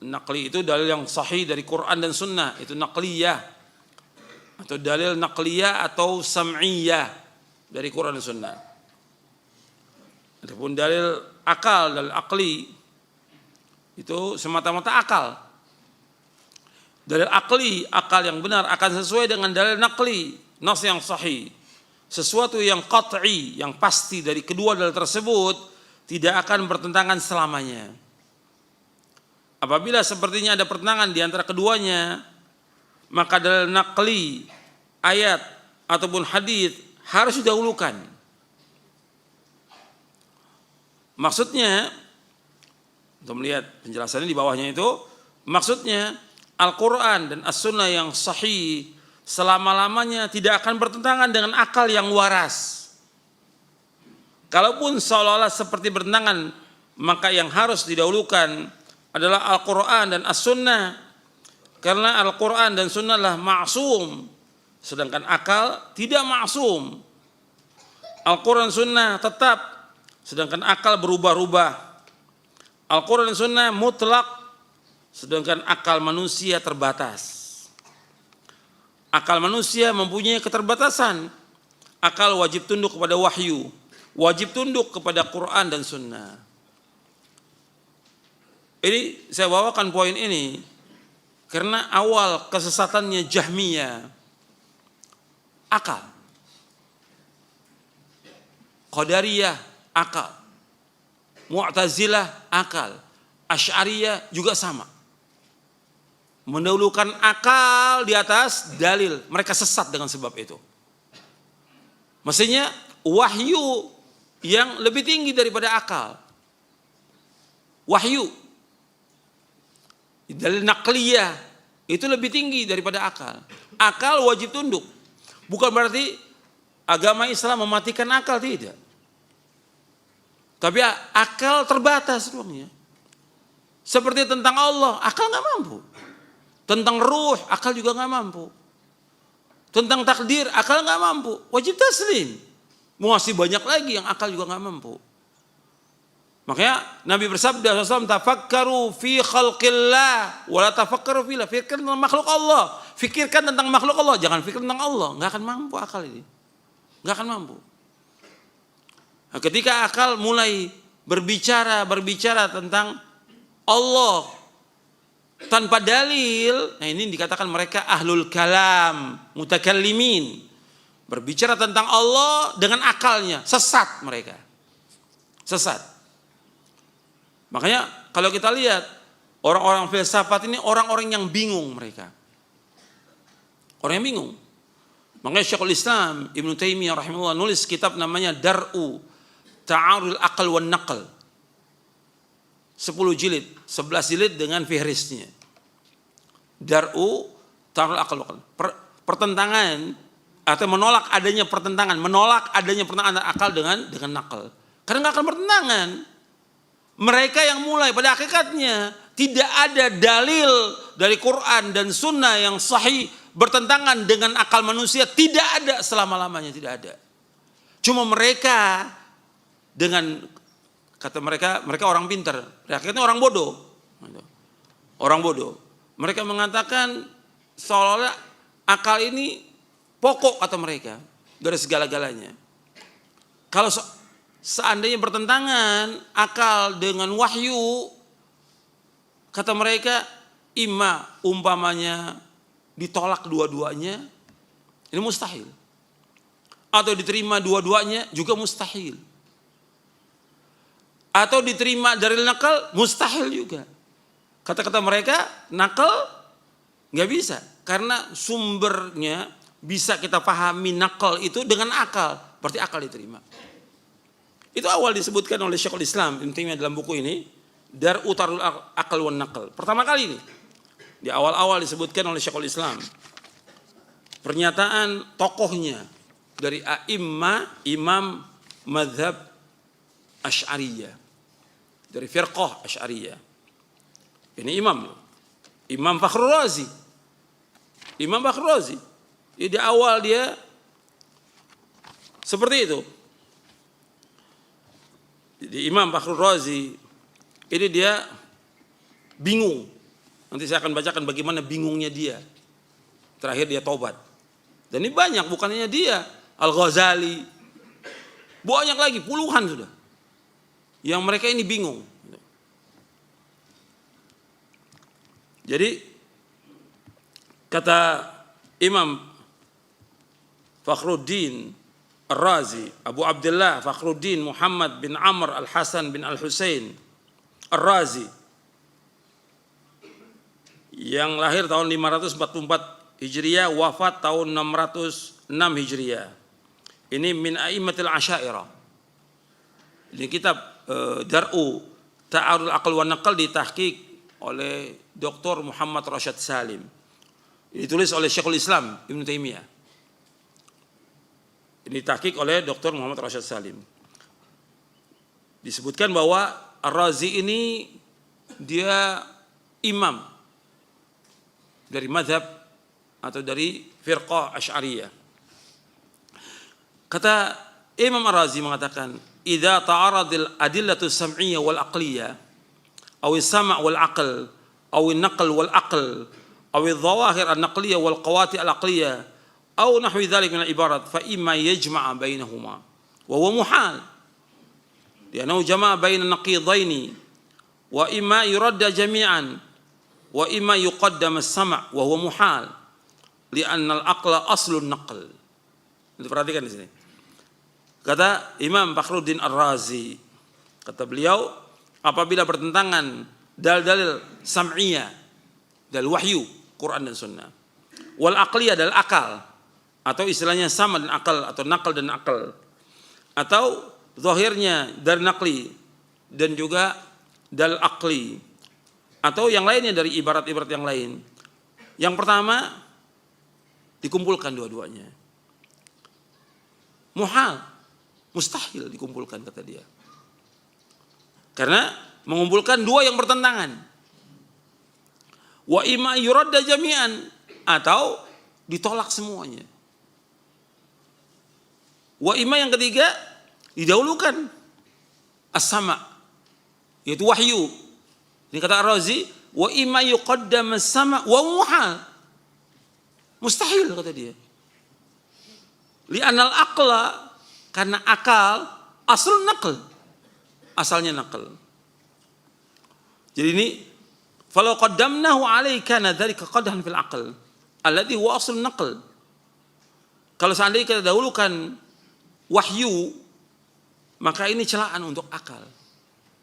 Naqli itu dalil yang sahih dari Quran dan Sunnah, itu naqliyah. Atau dalil naqliyah atau sam'iyah dari Quran dan Sunnah. Adapun dalil akal, dalil akli itu semata-mata akal. Dalil akli, akal yang benar akan sesuai dengan dalil naqli, nas yang sahih. Sesuatu yang qat'i, yang pasti dari kedua dalil tersebut tidak akan bertentangan selamanya. Apabila sepertinya ada pertentangan di antara keduanya, maka dalil naqli, ayat ataupun hadis harus didahulukan. Maksudnya, untuk melihat penjelasannya di bawahnya itu, maksudnya Al-Quran dan As-Sunnah yang sahih selama-lamanya tidak akan bertentangan dengan akal yang waras. Kalaupun seolah-olah seperti bertentangan, maka yang harus didahulukan adalah Al-Quran dan As-Sunnah. Karena Al-Quran dan Sunnah adalah ma'sum, sedangkan akal tidak ma'sum. Al-Quran dan Sunnah tetap sedangkan akal berubah-ubah. Al-Quran dan Sunnah mutlak, sedangkan akal manusia terbatas. Akal manusia mempunyai keterbatasan. Akal wajib tunduk kepada wahyu, wajib tunduk kepada Quran dan Sunnah. Ini saya bawakan poin ini karena awal kesesatannya Jahmiyah akal, Qadariyah akal, Mu'tazilah akal, Asy'ariyah juga sama. Mendahulukan akal di atas dalil. Mereka sesat dengan sebab itu. Maksudnya wahyu yang lebih tinggi daripada akal. Wahyu, dalil naqliyah itu lebih tinggi daripada akal. Akal wajib tunduk. Bukan berarti agama Islam mematikan akal, tidak. Tapi akal terbatas ruangnya. Seperti tentang Allah, akal nggak mampu. Tentang ruh, akal juga nggak mampu. Tentang takdir, akal nggak mampu. Wajib taslim. Masih banyak lagi yang akal juga nggak mampu. Makanya Nabi bersabda SAW, tafakkaru fi khalqillah wala tafakkaru fillah. Fikirkan tentang makhluk Allah. Fikirkan tentang makhluk Allah, jangan fikir tentang Allah. Nggak akan mampu akal ini. Nggak akan mampu. Nah, ketika akal mulai berbicara tentang Allah tanpa dalil, nah ini dikatakan mereka ahlul kalam, mutakallimin. Berbicara tentang Allah dengan akalnya, sesat mereka. Sesat. Makanya kalau kita lihat orang-orang filsafat ini orang-orang yang bingung mereka. Orang yang bingung. Makanya Syekhul Islam Ibnu Taimiyah rahimahullah nulis kitab namanya Dar'u Ta'arul Aql wan Naql. 10 jilid, 11 jilid dengan fihrisnya. Dar'u Ta'arul Aql wan Naql. Pertentangan atau menolak adanya pertentangan antara akal dengan naql. Karena nggak akan bertentangan. Mereka yang mulai pada hakikatnya tidak ada dalil dari Quran dan Sunnah yang sahih bertentangan dengan akal manusia, tidak ada selama-lamanya, tidak ada. Cuma mereka dengan kata mereka orang pintar, akhirnya orang bodoh. Orang bodoh. Mereka mengatakan seolah-olah akal ini pokok kata mereka dari segala-galanya. Kalau seandainya bertentangan akal dengan wahyu, kata mereka umpamanya ditolak dua-duanya, ini mustahil. Atau diterima dua-duanya juga mustahil. Atau diterima dari nakal, mustahil juga. Kata-kata mereka, nakal nggak bisa. Karena sumbernya bisa kita pahami nakal itu dengan akal. Berarti akal diterima. Itu awal disebutkan oleh Syekhul Islam Ibnu Taimiyah dalam buku ini, Dar'u Ta'arul Aql wan Naql. Pertama kali ini di awal-awal disebutkan oleh Syekhul Islam. Pernyataan tokohnya dari imam mazhab Asy'ariyah. Dari firqah Asy'ariyah. Ini Imam Fakhrul Razi. Imam Fakhrul Razi. Di awal dia seperti itu. Jadi Imam Fakhrul Razi ini dia bingung. Nanti saya akan bacakan bagaimana bingungnya dia. Terakhir dia taubat. Dan ini banyak, bukannya dia. Al-Ghazali. Banyak lagi, puluhan sudah. Yang mereka ini bingung. Jadi kata Imam Fakhruddin Ar-Razi, Abu Abdullah Fakhruddin Muhammad bin Amr Al-Hasan bin Al-Husain Ar-Razi, yang lahir tahun 544 Hijriah, wafat tahun 606 Hijriah. Ini min a'immatil Asy'ariyah. Ini kitab Dar'u Ta'arul Aql wan Naql ditahqiq oleh Dr. Muhammad Rashad Salim. Ditulis oleh Syekhul Islam Ibnu Taimiyah. Ini tahqiq oleh Dr. Muhammad Rashad Salim. Disebutkan bahwa Ar-Razi ini dia imam dari mazhab atau dari firqah Asy'ariyah. Kata Imam Ar-Razi mengatakan, idza ta'aradil adillatu sam'iyyah wal aqliyah aw as-sam' wal aql aw an-naql wal aql aw adh-dhawahir an-naqliyah wal qawati al-aqliyah aw nahwi dhalik min al-ibarat fa imma yajma'a bainahuma wa huwa muhal li'annahu jama'a baina naqidaini wa imma yuradda jami'an wa imma yuqaddam as-sam' wa huwa muhal li'anna al-aqla aslun naql. Perhatikan di sini. Kata Imam Fakhruddin Ar-Razi, kata beliau, apabila bertentangan dalil-dalil sam'iyah, dalil wahyu, Quran dan Sunnah, wal aqliyah, dalil akal, atau istilahnya sama dan akal, atau nakal dan akal, atau zahirnya dari nakli dan juga dalil akli, atau yang lainnya dari ibarat-ibarat yang lain. Yang pertama, dikumpulkan dua-duanya. Muhal, mustahil dikumpulkan, kata dia. Karena mengumpulkan dua yang bertentangan. Wa imma yuradda jami'an, atau ditolak semuanya. Wa imma yang ketiga didahulukan as-sama', yaitu wahyu. Ini kata Ar-Razi, wa imma yuqaddam as-sama' wa muhal. Mustahil, kata dia. Li'anal aqla, karena akal aslun naql, asalnya naql. Jadi ini falau qaddamnahu alayka nadzalika qadhan fil aql alladhi huwa aslun naql. Kalau seandainya kita dahulukan wahyu, maka ini celaan untuk akal.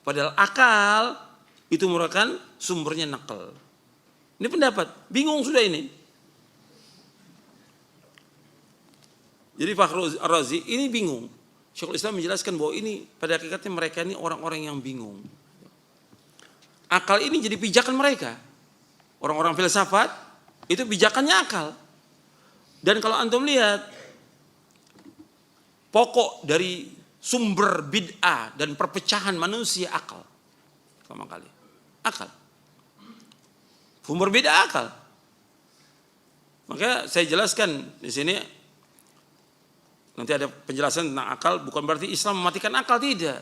Padahal akal itu merupakan sumbernya naql. Ini pendapat, bingung sudah ini. Jadi Fakhrul Ar-Razi ini bingung. Syekhul Islam menjelaskan bahwa ini pada hakikatnya mereka ini orang-orang yang bingung. Akal ini jadi pijakan mereka. Orang-orang filsafat itu pijakannya akal. Dan kalau antum lihat pokok dari sumber bid'ah dan perpecahan manusia akal. Sama kali. Akal. Sumber bid'ah akal. Maka saya jelaskan di sini. Nanti ada penjelasan tentang akal, bukan berarti Islam mematikan akal, tidak.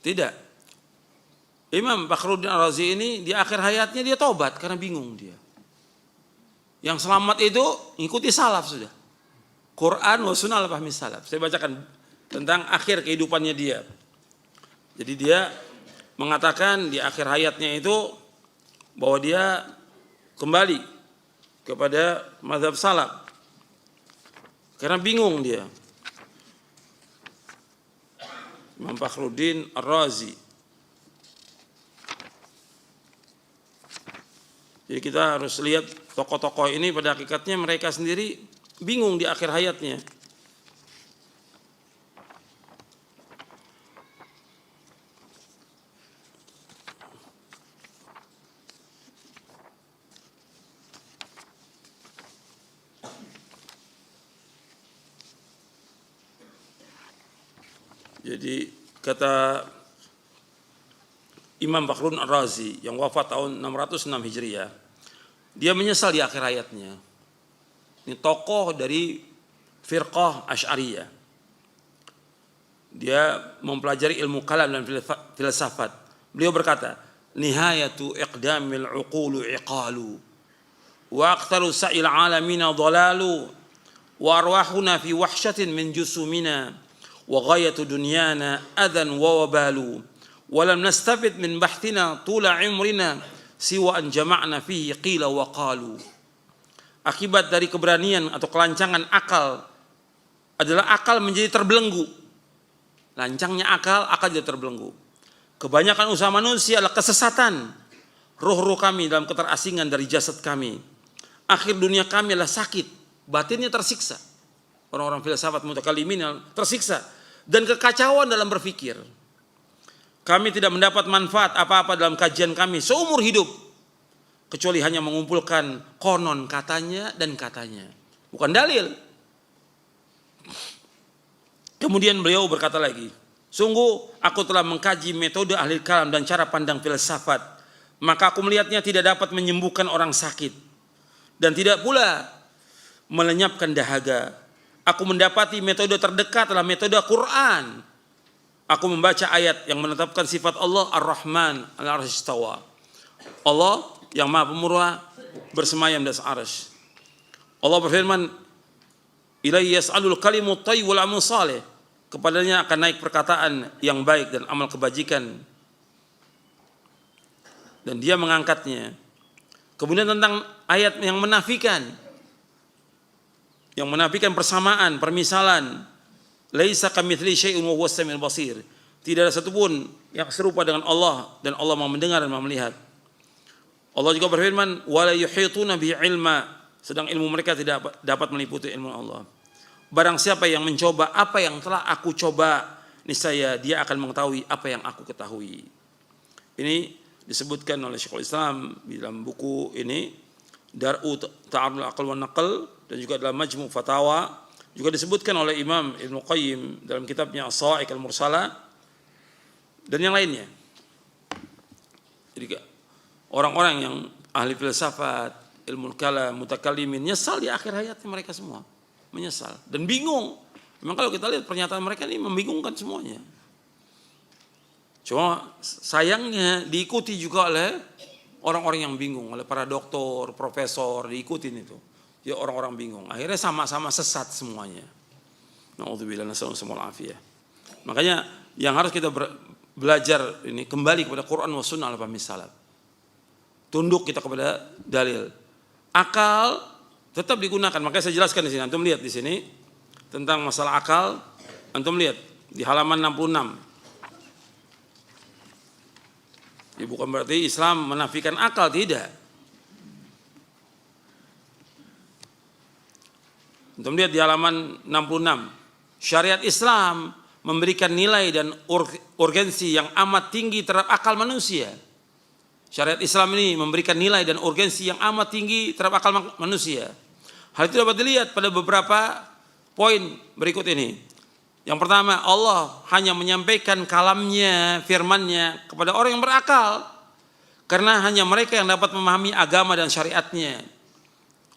Tidak. Imam Fakhruddin Ar-Razi ini di akhir hayatnya dia tobat karena bingung dia. Yang selamat itu ngikuti salaf sudah. Quran wa sunnah ala fahmi salaf. Saya bacakan tentang akhir kehidupannya dia. Jadi dia mengatakan di akhir hayatnya itu bahwa dia kembali kepada mazhab salaf. Karena bingung dia. Imam Fakhruddin Ar-Razi. Jadi kita harus lihat tokoh-tokoh ini pada hakikatnya mereka sendiri bingung di akhir hayatnya. Jadi kata Imam Fakhruddin Ar-Razi yang wafat tahun 606 Hijriah, dia menyesal di akhir hayatnya. Ini tokoh dari firqah Asy'ariyah. Dia mempelajari ilmu kalam dan filsafat. Beliau berkata, "Nihayatu iqdamil uqulu iqalu wa aqtaru sa'il alamina dhalalu wa arwahuna fi wahsyatin min jusumina wa ghayatu dunyana adhan wa wabalu wa lam nastafid min bahthina tula umrina siwa an jama'na fihi qila wa qalu." Akibat dari keberanian atau kelancangan akal adalah akal menjadi terbelenggu. Lancangnya akal jadi terbelenggu. Kebanyakan usaha manusia adalah kesesatan. Ruh-ruh kami dalam keterasingan dari jasad kami. Akhir dunia kami adalah sakit, batinnya tersiksa. Orang-orang filsafat mutakalimin tersiksa dan kekacauan dalam berpikir. Kami tidak mendapat manfaat apa-apa dalam kajian kami seumur hidup, kecuali hanya mengumpulkan konon katanya dan katanya, bukan dalil. Kemudian beliau berkata lagi, sungguh aku telah mengkaji metode ahli kalam dan cara pandang filsafat, maka aku melihatnya tidak dapat menyembuhkan orang sakit dan tidak pula melenyapkan dahaga. Aku mendapati metode terdekat adalah metode Quran. Aku membaca ayat yang menetapkan sifat Allah Ar-Rahman al-Arsy istawa. Allah yang Maha Pemurah bersemayam di atas arsy. Allah berfirman, "Ilaihi yas'alul kalimut thayyib wal amal saleh." Kepadanya akan naik perkataan yang baik dan amal kebajikan. Dan dia mengangkatnya. Kemudian tentang ayat yang menafikan persamaan, permisalan. Laisa kamitslihi syai'un wa huwas samiul basir. Tidak ada satupun yang serupa dengan Allah dan Allah Maha mendengar dan Maha melihat. Allah juga berfirman, "Wa la yuhituna bi ilma." Sedang ilmu mereka tidak dapat meliputi ilmu Allah. Barang siapa yang mencoba apa yang telah aku coba, niscaya dia akan mengetahui apa yang aku ketahui. Ini disebutkan oleh Syekhul Islam di dalam buku ini, Dar'u Ta'arudul Aql wan Naql, dan juga dalam Majmu' Fatawa, juga disebutkan oleh Imam Ibnu Qayyim dalam kitabnya As-Sawa'iq Al-Mursalah dan yang lainnya. Jadi orang-orang yang ahli filsafat, ilmu kalam, mutakallimin nyesal di akhir hayatnya mereka semua. Menyesal dan bingung. Memang kalau kita lihat pernyataan mereka ini membingungkan semuanya. Cuma sayangnya diikuti juga oleh orang-orang yang bingung, oleh para doktor, profesor, diikutin itu. Ya orang-orang bingung. Akhirnya sama-sama sesat semuanya. Na'udzubillah nasallallahu alaihi wasallam. Makanya yang harus kita belajar ini kembali kepada Quran wa sunnah al-fahmi salaf. Tunduk kita kepada dalil. Akal tetap digunakan. Makanya saya jelaskan di sini. Antum lihat di sini tentang masalah akal. Antum lihat di halaman 66. Ya, bukan berarti Islam menafikan akal, tidak. Antum lihat di halaman 66. Syariat Islam memberikan nilai dan urgensi yang amat tinggi terhadap akal manusia. Syariat Islam ini memberikan nilai dan urgensi yang amat tinggi terhadap akal manusia. Hal itu dapat dilihat pada beberapa poin berikut ini. Yang pertama, Allah hanya menyampaikan kalamnya, firmannya kepada orang yang berakal. Karena hanya mereka yang dapat memahami agama dan syariatnya.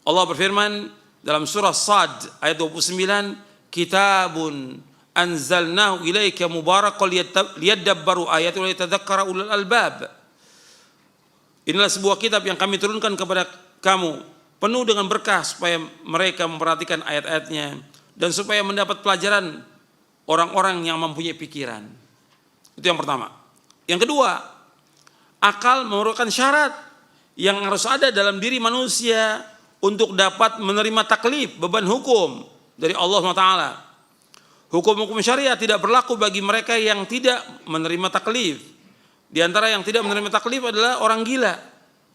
Allah berfirman dalam surah Sad ayat 29, "Kitabun anzalnahu ilaika mubarakun liyadabbaru ayati wa liyatadzakkara ulul albab." Inilah sebuah kitab yang kami turunkan kepada kamu, penuh dengan berkah supaya mereka memperhatikan ayat-ayatnya dan supaya mendapat pelajaran orang-orang yang mempunyai pikiran. Itu yang pertama. Yang kedua, akal merupakan syarat yang harus ada dalam diri manusia untuk dapat menerima taklif, beban hukum dari Allah SWT. Hukum-hukum syariat tidak berlaku bagi mereka yang tidak menerima taklif. Di antara yang tidak menerima taklif adalah orang gila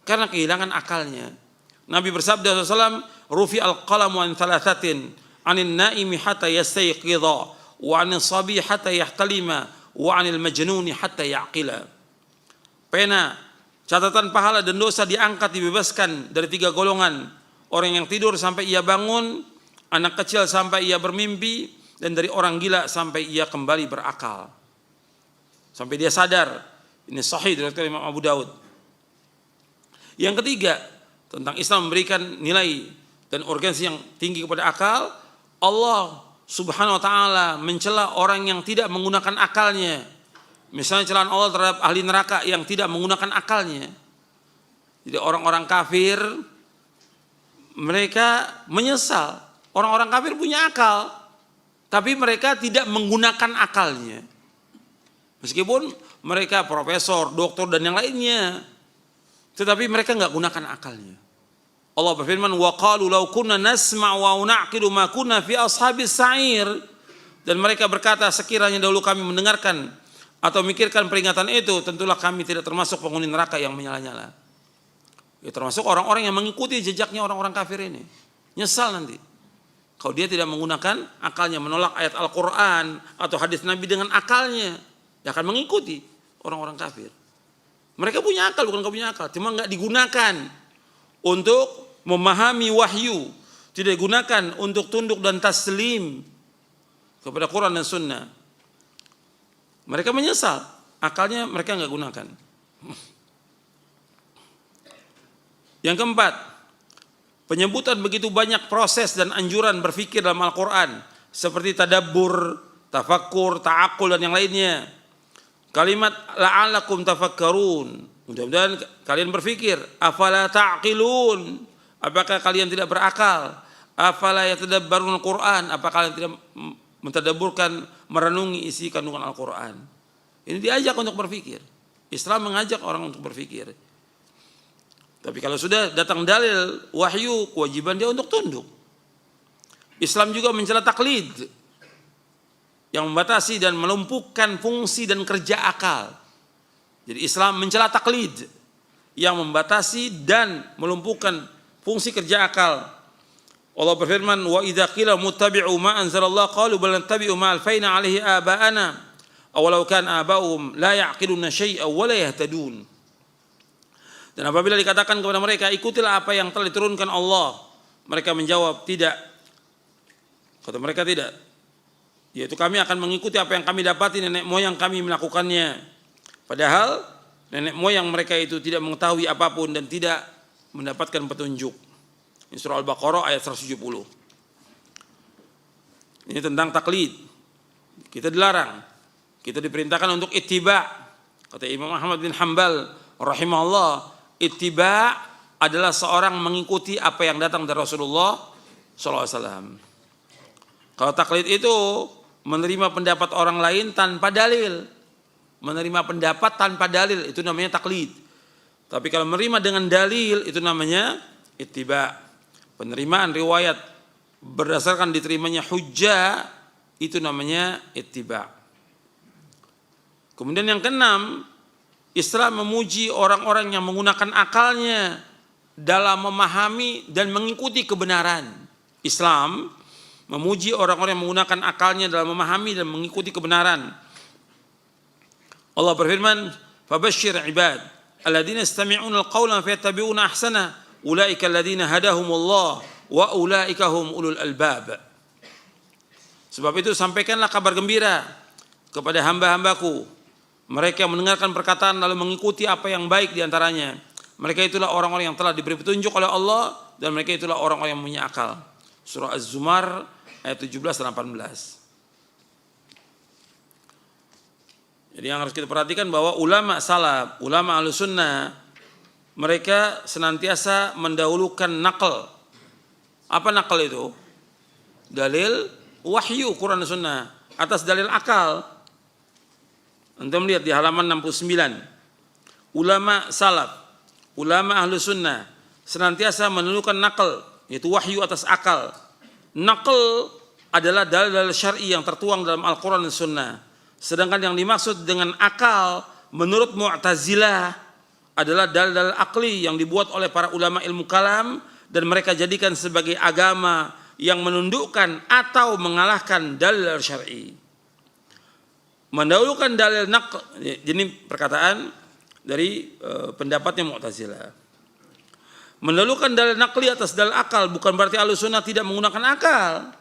karena kehilangan akalnya. Nabi bersabda SAW, "Rufi al-qalamu an thalathatin, anin naimi hatta yastayqidha, wa anin sabi hatta yahtalima, wa anil majnuni hatta yaqila." Pena, catatan pahala dan dosa diangkat, dibebaskan dari 3 golongan. Orang yang tidur sampai ia bangun, anak kecil sampai ia bermimpi, dan dari orang gila sampai ia kembali berakal. Sampai dia sadar. Ini sahih dari Imam Abu Daud. Yang ketiga, tentang Islam memberikan nilai dan urgensi yang tinggi kepada akal. Allah Subhanahu wa ta'ala mencela orang yang tidak menggunakan akalnya. Misalnya celaan Allah terhadap ahli neraka yang tidak menggunakan akalnya. Jadi orang-orang kafir mereka menyesal. Orang-orang kafir punya akal, tapi mereka tidak menggunakan akalnya. Meskipun mereka profesor, doktor dan yang lainnya, tetapi mereka nggak gunakan akalnya. Allah berfirman, "Wa qalu law kunna nasma'u wa na'qilu ma kunna fi ashabis sa'ir." Dan mereka berkata, sekiranya dahulu kami mendengarkan atau mikirkan peringatan itu, tentulah kami tidak termasuk penghuni neraka yang menyala-nyala. Ya, termasuk orang-orang yang mengikuti jejaknya orang-orang kafir ini. Nyesal nanti. Kalau dia tidak menggunakan akalnya, menolak ayat Al-Quran atau hadis Nabi dengan akalnya, dia akan mengikuti orang-orang kafir. Mereka punya akal, bukan punya akal, cuma nggak digunakan untuk memahami wahyu, tidak digunakan untuk tunduk dan taslim kepada Quran dan Sunnah. Mereka menyesal, akalnya mereka nggak gunakan. Yang keempat, penyebutan begitu banyak proses dan anjuran berfikir dalam Al-Quran, seperti tadabbur, tafakkur, ta'akul dan yang lainnya. Kalimat la'alakum tafakkarun, mudah-mudahan kalian berfikir. Afala ta'qilun, apakah kalian tidak berakal? Afala yatadabbarun Al-Quran, apakah kalian tidak mentadabburkan, merenungi isi kandungan Al-Quran? Ini diajak untuk berfikir. Islam mengajak orang untuk berfikir. Tapi kalau sudah datang dalil wahyu, kewajiban dia untuk tunduk. Islam juga mencela taklid yang membatasi dan melumpuhkan fungsi dan kerja akal. Jadi Islam mencela taklid yang membatasi dan melumpuhkan fungsi kerja akal. Allah berfirman, wa idza qila muttabi'u ma anzalallahu qalu bal nattabi'u ma alfayna 'alaihi aba'ana aw law kana aba'uhum la ya'qiluna syai'an wa la yahtadun. Dan apabila dikatakan kepada mereka, ikutilah apa yang telah diturunkan Allah, mereka menjawab, tidak. Kata mereka, tidak. Yaitu kami akan mengikuti apa yang kami dapati nenek moyang kami melakukannya. Padahal nenek moyang mereka itu tidak mengetahui apapun dan tidak mendapatkan petunjuk. Ini surah Al-Baqarah ayat 170. Ini tentang taklid. Kita dilarang. Kita diperintahkan untuk ittiba. Kata Imam Ahmad bin Hanbal rahimahullah, ittiba adalah seorang mengikuti apa yang datang dari Rasulullah SAW. Kalau taklid itu menerima pendapat orang lain tanpa dalil, menerima pendapat tanpa dalil, itu namanya taklid. Tapi kalau menerima dengan dalil, itu namanya ittiba. Penerimaan riwayat berdasarkan diterimanya hujjah, itu namanya ittiba. Kemudian yang keenam, Islam memuji orang-orang yang menggunakan akalnya dalam memahami dan mengikuti kebenaran. Islam memuji orang-orang yang menggunakan akalnya dalam memahami dan mengikuti kebenaran. Allah berfirman, "Fabashshir 'ibad alladzina yastami'una al-qawla fayattabi'una ahsana, ulaika alladzina hadahumullah wa ulaika hum ulul albab." Sebab itu sampaikanlah kabar gembira kepada hamba-hambaku, mereka yang mendengarkan perkataan lalu mengikuti apa yang baik diantaranya. Mereka itulah orang-orang yang telah diberi petunjuk oleh Allah, dan mereka itulah orang-orang yang punya akal. Surah Az-Zumar ayat 17 dan 18. Jadi yang harus kita perhatikan bahwa ulama salaf, ulama Ahlussunnah, mereka senantiasa mendahulukan nakal. Apa nakal itu? Dalil wahyu Quran dan Sunnah atas dalil akal. Antum lihat di halaman 69. Ulama salaf, ulama Ahlussunnah senantiasa menundukkan nakal, yaitu wahyu atas akal. Nakal adalah dalil-dalil syar'i yang tertuang dalam Al-Quran dan Sunnah. Sedangkan yang dimaksud dengan akal menurut Mu'tazilah adalah dalil-dalil akli yang dibuat oleh para ulama ilmu kalam dan mereka jadikan sebagai agama yang menundukkan atau mengalahkan dalil syar'i. Mendahulukan dalil naql, ini perkataan dari pendapatnya Mu'tazilah. Mendahulukan dalil naqli atas dalil akal bukan berarti Ahlussunnah tidak menggunakan akal,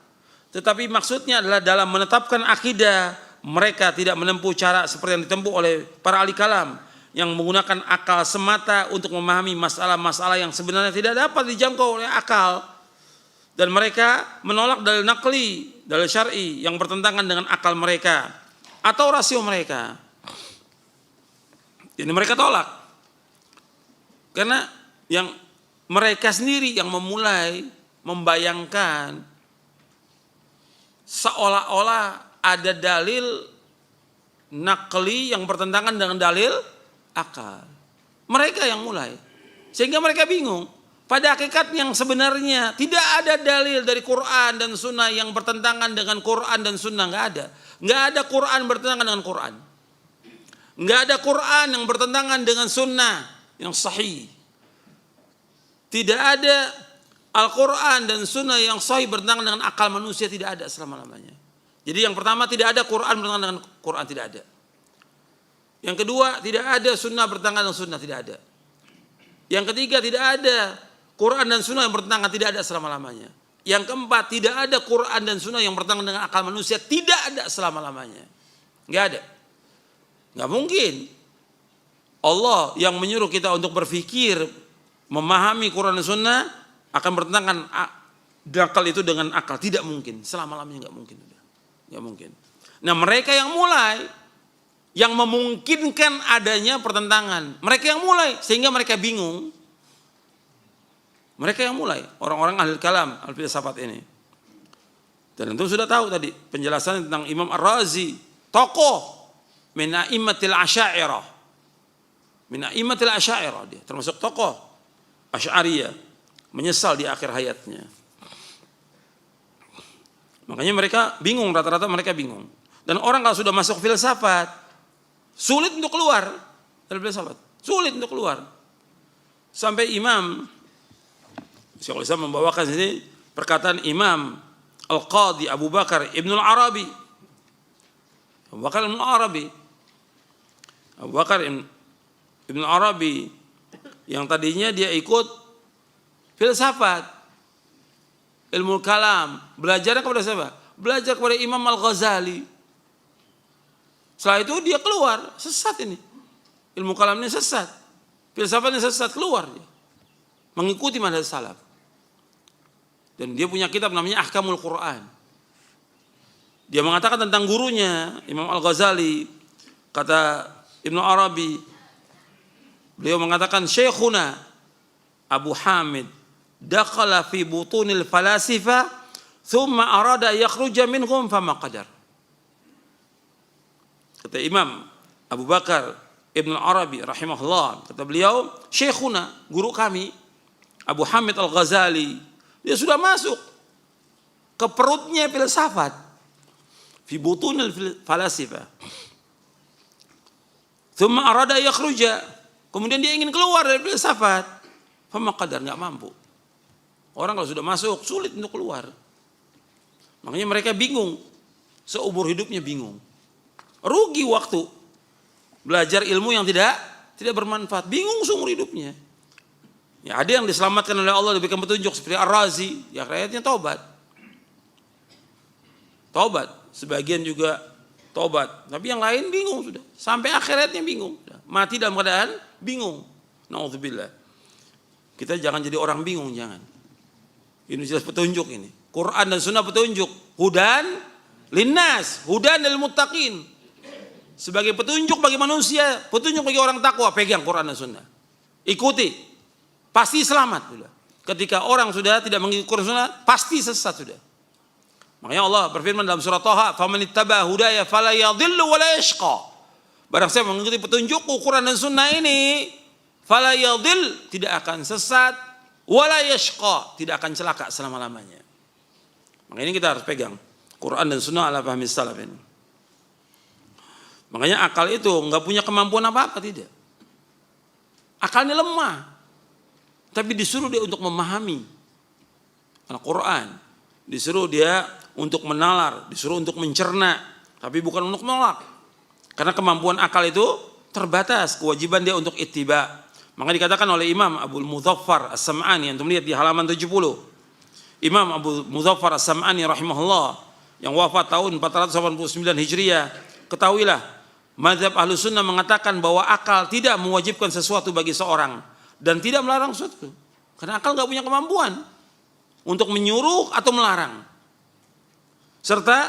tetapi maksudnya adalah dalam menetapkan akidah mereka tidak menempuh cara seperti yang ditempuh oleh para ahli kalam yang menggunakan akal semata untuk memahami masalah-masalah yang sebenarnya tidak dapat dijangkau oleh akal, dan mereka menolak dalil naqli, dalil syar'i yang bertentangan dengan akal mereka atau rasio mereka. Ini mereka tolak. Karena yang mereka sendiri yang memulai membayangkan seolah-olah ada dalil naqli yang bertentangan dengan dalil akal. Mereka yang mulai. Sehingga mereka bingung. Pada hakikat yang sebenarnya tidak ada dalil dari Quran dan Sunnah yang bertentangan dengan Quran dan Sunnah, nggak ada. Nggak ada Quran bertentangan dengan Quran. Nggak ada Quran yang bertentangan dengan Sunnah yang sahih. Tidak ada Al-Quran dan Sunnah yang sahih bertentangan dengan akal manusia, tidak ada selama-lamanya. Jadi yang pertama, tidak ada Quran bertentangan dengan Quran, tidak ada. Yang kedua, tidak ada Sunnah bertentangan dengan Sunnah, tidak ada. Yang ketiga, tidak ada Quran dan Sunnah yang bertentangan, tidak ada selama-lamanya. Yang keempat, tidak ada Quran dan Sunnah yang bertentangan dengan akal manusia, tidak ada selama-lamanya. Nggak ada. Nggak mungkin. Allah yang menyuruh kita untuk berpikir, memahami Quran dan Sunnah, akan bertentangan akal itu dengan akal. Tidak mungkin, selama-lamanya nggak mungkin. Nggak mungkin. Nah mereka yang mulai, yang memungkinkan adanya pertentangan. Mereka yang mulai, sehingga mereka bingung. Mereka yang mulai, orang-orang ahli kalam, ahli filsafat ini. Dan tentu sudah tahu tadi penjelasan tentang Imam Ar-Razi, tokoh min a'immatil asy'ariyah. Min a'immatil asy'ariyah dia, termasuk tokoh Asy'ariyah, menyesal di akhir hayatnya. Makanya mereka bingung, rata-rata mereka bingung. Dan orang kalau sudah masuk filsafat, sulit untuk keluar dari filsafat, sulit untuk keluar. Sampai Imam Syekhul Islam membawakan sini perkataan Imam Al-Qadhi Abu Bakar Ibnul Arabi. Abu Bakar Ibnul Arabi. Abu Bakar Ibnul Arabi yang tadinya dia ikut filsafat, ilmu kalam, belajar kepada siapa? Belajar kepada Imam Al-Ghazali. Setelah itu dia keluar, sesat ini. Ilmu kalamnya sesat. Filsafatnya sesat, keluar dia. Mengikuti manhaj salaf. Dan dia punya kitab namanya Ahkamul Quran. Dia mengatakan tentang gurunya Imam Al-Ghazali, kata Ibnu Arabi, beliau mengatakan Syekhuna Abu Hamid dakhala fi butunil falasifa thumma arada yakhruja minhum fama qadar. Kata Imam Abu Bakar Ibnu Arabi rahimahullah, kata beliau, Syekhuna, guru kami Abu Hamid Al-Ghazali, dia sudah masuk ke perutnya filsafat, fi butunil falasifa. Thumma arada yakhruja, kemudian dia ingin keluar dari filsafat, fama qadar, enggak mampu. Orang kalau sudah masuk sulit untuk keluar. Makanya mereka bingung, seumur hidupnya bingung. Rugi waktu belajar ilmu yang tidak bermanfaat, bingung seumur hidupnya. Ya, ada yang diselamatkan oleh Allah, diberikan petunjuk seperti Ar-Razi, ya rakyatnya taubat. Taubat, sebagian juga taubat, tapi yang lain bingung sudah. Sampai akhiratnya bingung, mati dalam keadaan bingung. Nauzubillah. Kita jangan jadi orang bingung, jangan. Ini jelas petunjuk ini. Quran dan Sunnah petunjuk. Hudan linnas, hudan lil muttaqin. Sebagai petunjuk bagi manusia, petunjuk bagi orang takwa, pegang Quran dan Sunnah. Ikuti. Pasti selamat sudah. Ketika orang sudah tidak mengikuti Quran dan Sunnah, pasti sesat sudah. Makanya Allah berfirman dalam surah Thaha, "Famanittaba hudaya fala yadhillu wa la yashqa." Barang siapa mengikuti petunjukku Quran dan Sunnah ini, fala yadhill, tidak akan sesat, wala yashqa, tidak akan celaka selama-lamanya. Makanya ini kita harus pegang Quran dan Sunnah ala fahmi salaf ini. Makanya akal itu enggak punya kemampuan apa-apa, tidak. Akalnya lemah. Tapi disuruh dia untuk memahami Al-Quran, disuruh dia untuk menalar, disuruh untuk mencerna, tapi bukan untuk menolak. Karena kemampuan akal itu terbatas, kewajiban dia untuk ittiba. Maka dikatakan oleh Imam Abu Mudzaffar As-Sam'ani, yang melihat di halaman 70. Imam Abu Mudzaffar As-Sam'ani rahimahullah, yang wafat tahun 489 Hijriah, ketahuilah, mazhab Ahlus Sunnah mengatakan bahwa akal tidak mewajibkan sesuatu bagi seorang dan tidak melarang sesuatu. Karena akal nggak punya kemampuan untuk menyuruh atau melarang. Serta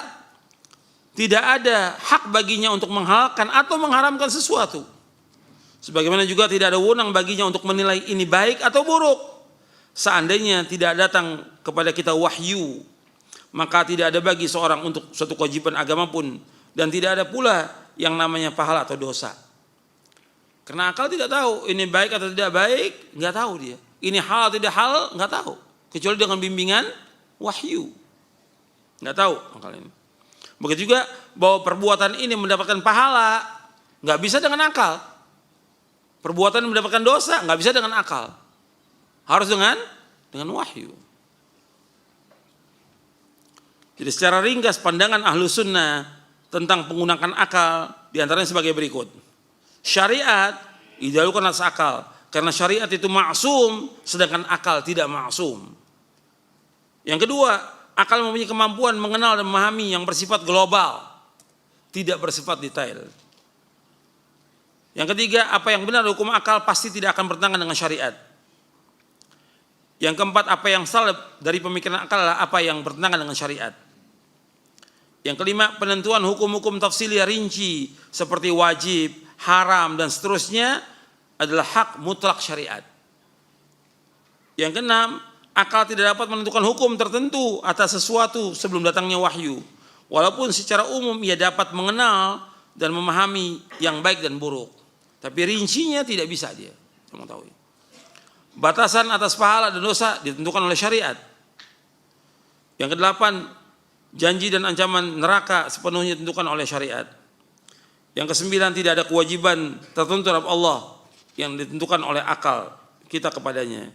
tidak ada hak baginya untuk menghalalkan atau mengharamkan sesuatu. Sebagaimana juga tidak ada wewenang baginya untuk menilai ini baik atau buruk. Seandainya tidak datang kepada kita wahyu, maka tidak ada bagi seorang untuk suatu kewajiban agama pun, dan tidak ada pula yang namanya pahala atau dosa. Karena akal tidak tahu ini baik atau tidak baik, nggak tahu dia. Ini hal atau tidak hal, nggak tahu. Kecuali dengan bimbingan wahyu, nggak tahu akal ini. Begitu juga bahwa perbuatan ini mendapatkan pahala, nggak bisa dengan akal. Perbuatan mendapatkan dosa, nggak bisa dengan akal. Harus dengan wahyu. Jadi secara ringkas pandangan Ahlus Sunnah tentang penggunaan akal diantaranya sebagai berikut. Syariat didahulukan atas akal karena syariat itu maksum, sedangkan akal tidak maksum. Yang kedua, akal mempunyai kemampuan mengenal dan memahami yang bersifat global, tidak bersifat detail. Yang ketiga, apa yang benar hukum akal pasti tidak akan bertentangan dengan syariat. Yang keempat, apa yang salah dari pemikiran akal adalah apa yang bertentangan dengan syariat. Yang kelima, penentuan hukum-hukum tafsiliyah rinci seperti wajib, haram dan seterusnya adalah hak mutlak syariat. Yang keenam, akal tidak dapat menentukan hukum tertentu atas sesuatu sebelum datangnya wahyu. Walaupun secara umum ia dapat mengenal dan memahami yang baik dan buruk, tapi rincinya tidak bisa dia mengetahui. Batasan atas pahala dan dosa ditentukan oleh syariat. Yang kedelapan, janji dan ancaman neraka sepenuhnya ditentukan oleh syariat. Yang kesembilan, tidak ada kewajiban tertentu dari Allah yang ditentukan oleh akal kita kepadanya.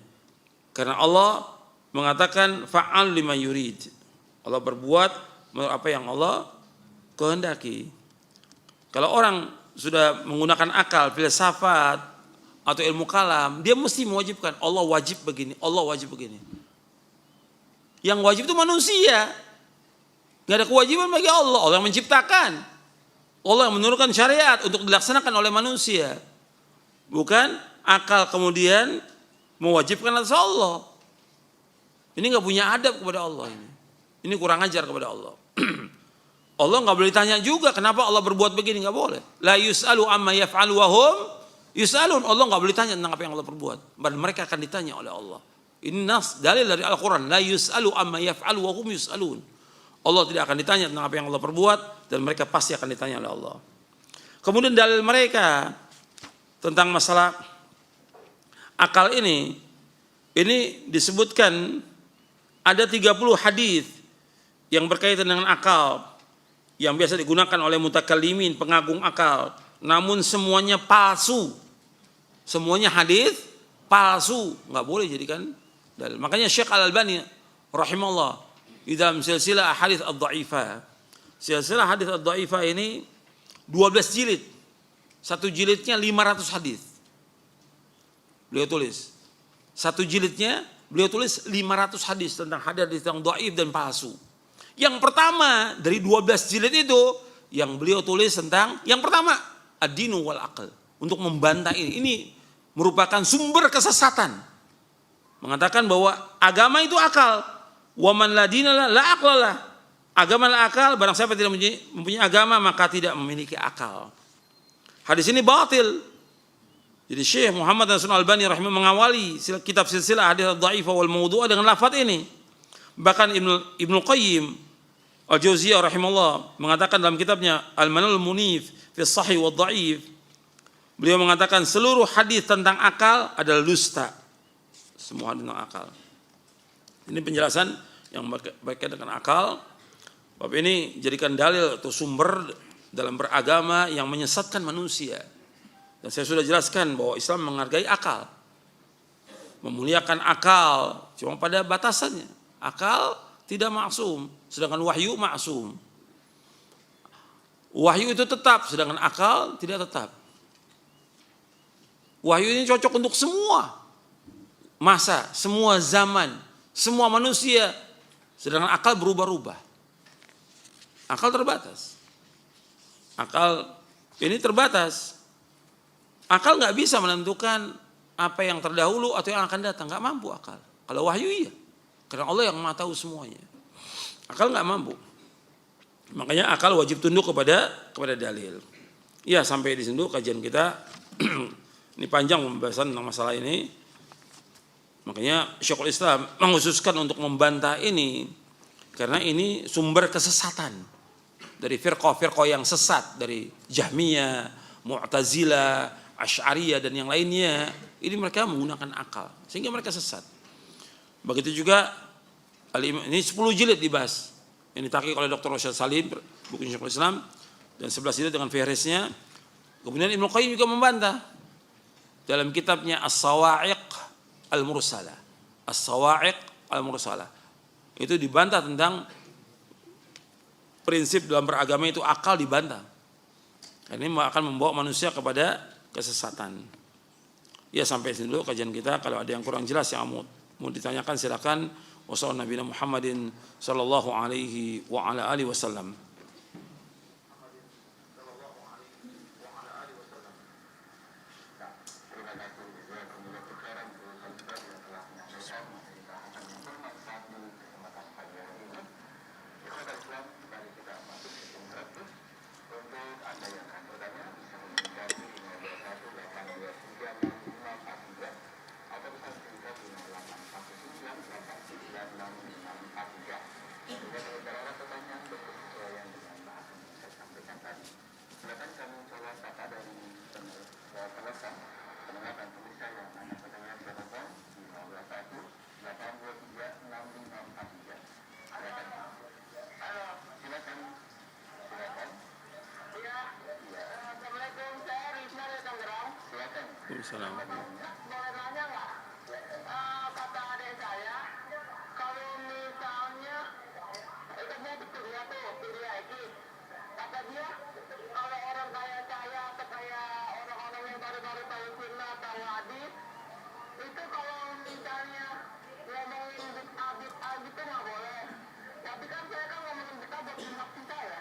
Karena Allah mengatakan fa'al lima yurid. Allah berbuat menurut apa yang Allah kehendaki. Kalau orang sudah menggunakan akal, filsafat atau ilmu kalam, dia mesti mewajibkan Allah wajib begini, Allah wajib begini. Yang wajib itu manusia. Gak ada kewajiban bagi Allah. Allah yang menciptakan, Allah yang menurunkan syariat untuk dilaksanakan oleh manusia. Bukan akal kemudian mewajibkan atas Allah. Ini gak punya adab kepada Allah ini. Ini kurang ajar kepada Allah. Allah gak boleh ditanya juga kenapa Allah berbuat begini, gak boleh. La yus'alu amma yaf'alu wa hum yus'alun. Allah gak boleh ditanya tentang apa yang Allah perbuat. Dan mereka akan ditanya oleh Allah. Ini nas, dalil dari Al-Quran. La yus'alu amma yaf'alu wa hum yus'alun. Allah tidak akan ditanya tentang apa yang Allah perbuat, dan mereka pasti akan ditanya oleh Allah. Kemudian dalil mereka tentang masalah akal ini disebutkan ada 30 hadis yang berkaitan dengan akal yang biasa digunakan oleh mutakallimin, pengagung akal, namun semuanya palsu. Semuanya hadis palsu, nggak boleh jadikan dalil. Makanya Syekh Al-Albani rahimahullah di dalam silsilah hadis ad-dhaifah. Silsilah hadis ad-dhaifah ini 12 jilid. Satu jilidnya 500 hadis. Beliau tulis. Satu jilidnya beliau tulis 500 hadis tentang hadis yang dhaif dan palsu. Yang pertama dari 12 jilid itu yang beliau tulis tentang yang pertama ad-dinu wal aql, untuk membantah ini. Ini merupakan sumber kesesatan. Mengatakan bahwa agama itu akal. Wa man la dina la aqlalah. Agama la akal, barang siapa tidak mempunyai agama maka tidak memiliki akal. Hadis ini batil. Jadi Syekh Muhammad Nasr Al-Albani rahimah mengawali kitab silsilah hadis ad-dhaifah wal mawdu'ah dengan lafaz ini. Bahkan Ibnu Qayyim Al-Jauziyah rahimahullah mengatakan dalam kitabnya Al-Manal Munif fi Sahih wa Dhaif, beliau mengatakan seluruh hadis tentang akal adalah dusta. Semua hadis tentang akal. Ini penjelasan yang berkaitan dengan akal. Bab ini jadikan dalil atau sumber dalam beragama yang menyesatkan manusia. Dan saya sudah jelaskan bahwa Islam menghargai akal, memuliakan akal, cuma pada batasannya. Akal tidak maksum, sedangkan wahyu maksum. Wahyu itu tetap, sedangkan akal tidak tetap. Wahyu ini cocok untuk semua masa, semua zaman, semua manusia, sedangkan akal berubah-ubah. Akal terbatas. Akal ini terbatas. Akal nggak bisa menentukan apa yang terdahulu atau yang akan datang, nggak mampu akal. Kalau wahyu iya. Karena Allah yang Maha tahu semuanya. Akal nggak mampu. Makanya akal wajib tunduk kepada dalil. Ya, sampai di sini kajian kita. Ini panjang pembahasan tentang masalah ini. Makanya Syekhul Islam mengkhususkan untuk membantah ini karena ini sumber kesesatan dari firqah-firqah yang sesat, dari Jahmiyah, Mu'tazilah, Asy'ariyah dan yang lainnya. Ini mereka menggunakan akal sehingga mereka sesat. Begitu juga ini 10 jilid dibahas. Ini ditahqiq oleh Dr. Rasyad Salim, buku Syekhul Islam, dan 11 jilid dengan fihrisnya. Kemudian Ibnu Qayyim juga membantah dalam kitabnya As-Sawa'iq Al-Mursalah. As-Sawa'iq Al-Mursalah. Itu dibantah tentang prinsip dalam beragama itu akal dibantah. Ini akan membawa manusia kepada kesesatan. Ya, sampai sini dulu kajian kita. Kalau ada yang kurang jelas yang mau ditanyakan silakan. Wassalamualaikum Nabi Muhammadin sallallahu alaihi wa ala alihi wasallam. Waalaikumsalam. Boleh nanya nggak? Kata adik saya, kalau misalnya itu dia kuliah tuh, kuliah itu. Kata dia, kalau orang kayak saya atau kayak orang-orang yang baru-baru tahu sunnah, tahu hadis, itu kalau misalnya ngomongin bid'ah gitu nggak boleh. Tapi kan saya kan ngomongin bid'ah buat binasi saya.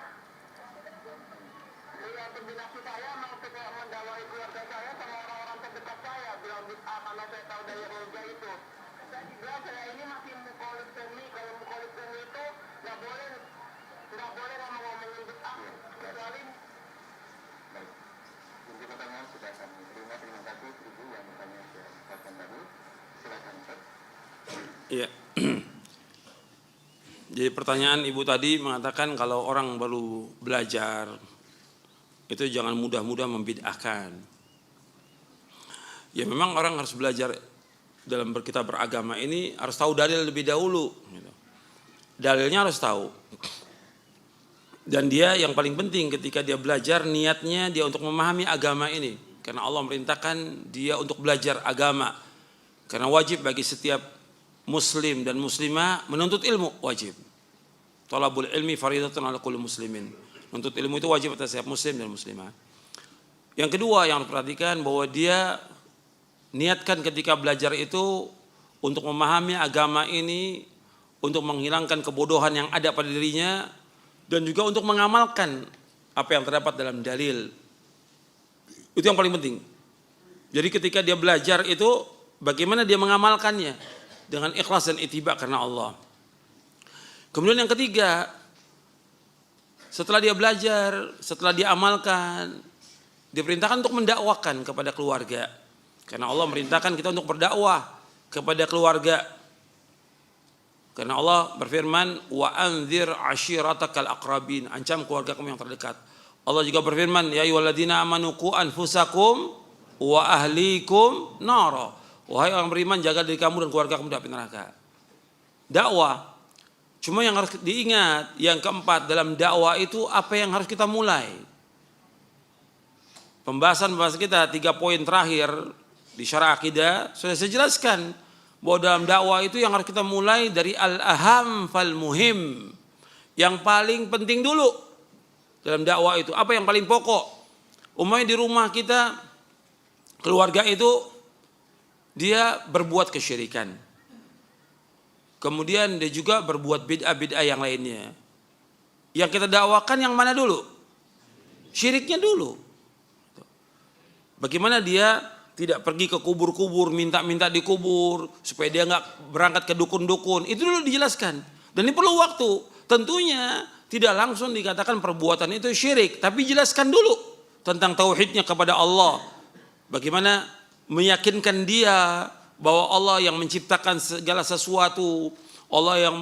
Iya, binasi saya mau kayak mendawai keluarga saya sama orang-orang terdekat saya bilang bid'ah karena saya tahu dari roja itu. Saya bilang saya ini masih mukhalif sunni. Kalau mukhalif sunni itu nggak boleh ngomongin bid'ah. Kecuali Baik, inti pertanyaan sudah kami terima. Terima kasih Ibu yang bertanya ke kesempatan tadi. Silakan Ustaz. Iya. Jadi pertanyaan Ibu tadi mengatakan kalau orang baru belajar itu jangan mudah-mudah membid'ahkan. Ya memang orang harus belajar dalam kita beragama ini harus tahu dalil lebih dahulu. Dalilnya harus tahu. Dan dia yang paling penting ketika dia belajar niatnya dia untuk memahami agama ini. Karena Allah merintahkan dia untuk belajar agama. Karena wajib bagi setiap muslim dan muslimah menuntut ilmu, wajib. Thalabul ilmi faridatun ala kulli muslimin. Menuntut ilmu itu wajib atas setiap muslim dan muslimah. Yang kedua yang harus perhatikan bahwa dia niatkan ketika belajar itu untuk memahami agama ini, untuk menghilangkan kebodohan yang ada pada dirinya, dan juga untuk mengamalkan apa yang terdapat dalam dalil. Itu yang paling penting. Jadi ketika dia belajar itu, bagaimana dia mengamalkannya dengan ikhlas dan ittiba karena Allah. Kemudian yang ketiga, setelah dia belajar, setelah dia amalkan, diperintahkan untuk mendakwakan kepada keluarga. Karena Allah merintahkan kita untuk berdakwah kepada keluarga. Karena Allah berfirman, wa anzir ashiratakal aqrabin, ancam keluarga kamu yang terdekat. Allah juga berfirman, ya ayyuhalladzina amanu qu anfusakum wa ahlikum nara. Wahai orang beriman, jaga diri kamu dan keluarga kamu dari api neraka. Dakwah. Cuma yang harus diingat, yang keempat dalam dakwah itu apa yang harus kita mulai. Pembahasan kita 3 poin terakhir di syarah akidah sudah saya jelaskan bahwa dalam dakwah itu yang harus kita mulai dari al-aham fal muhim. Yang paling penting dulu dalam dakwah itu, apa yang paling pokok? Umpamanya di rumah kita, keluarga itu dia berbuat kesyirikan. Kemudian dia juga berbuat bid'ah-bid'ah yang lainnya. Yang kita dakwakan yang mana dulu? Syiriknya dulu. Bagaimana dia tidak pergi ke kubur-kubur, minta-minta di kubur, supaya dia nggak berangkat ke dukun-dukun. Itu dulu dijelaskan. Dan ini perlu waktu. Tentunya tidak langsung dikatakan perbuatan itu syirik, tapi jelaskan dulu tentang tauhidnya kepada Allah. Bagaimana meyakinkan dia bahwa Allah yang menciptakan segala sesuatu, Allah yang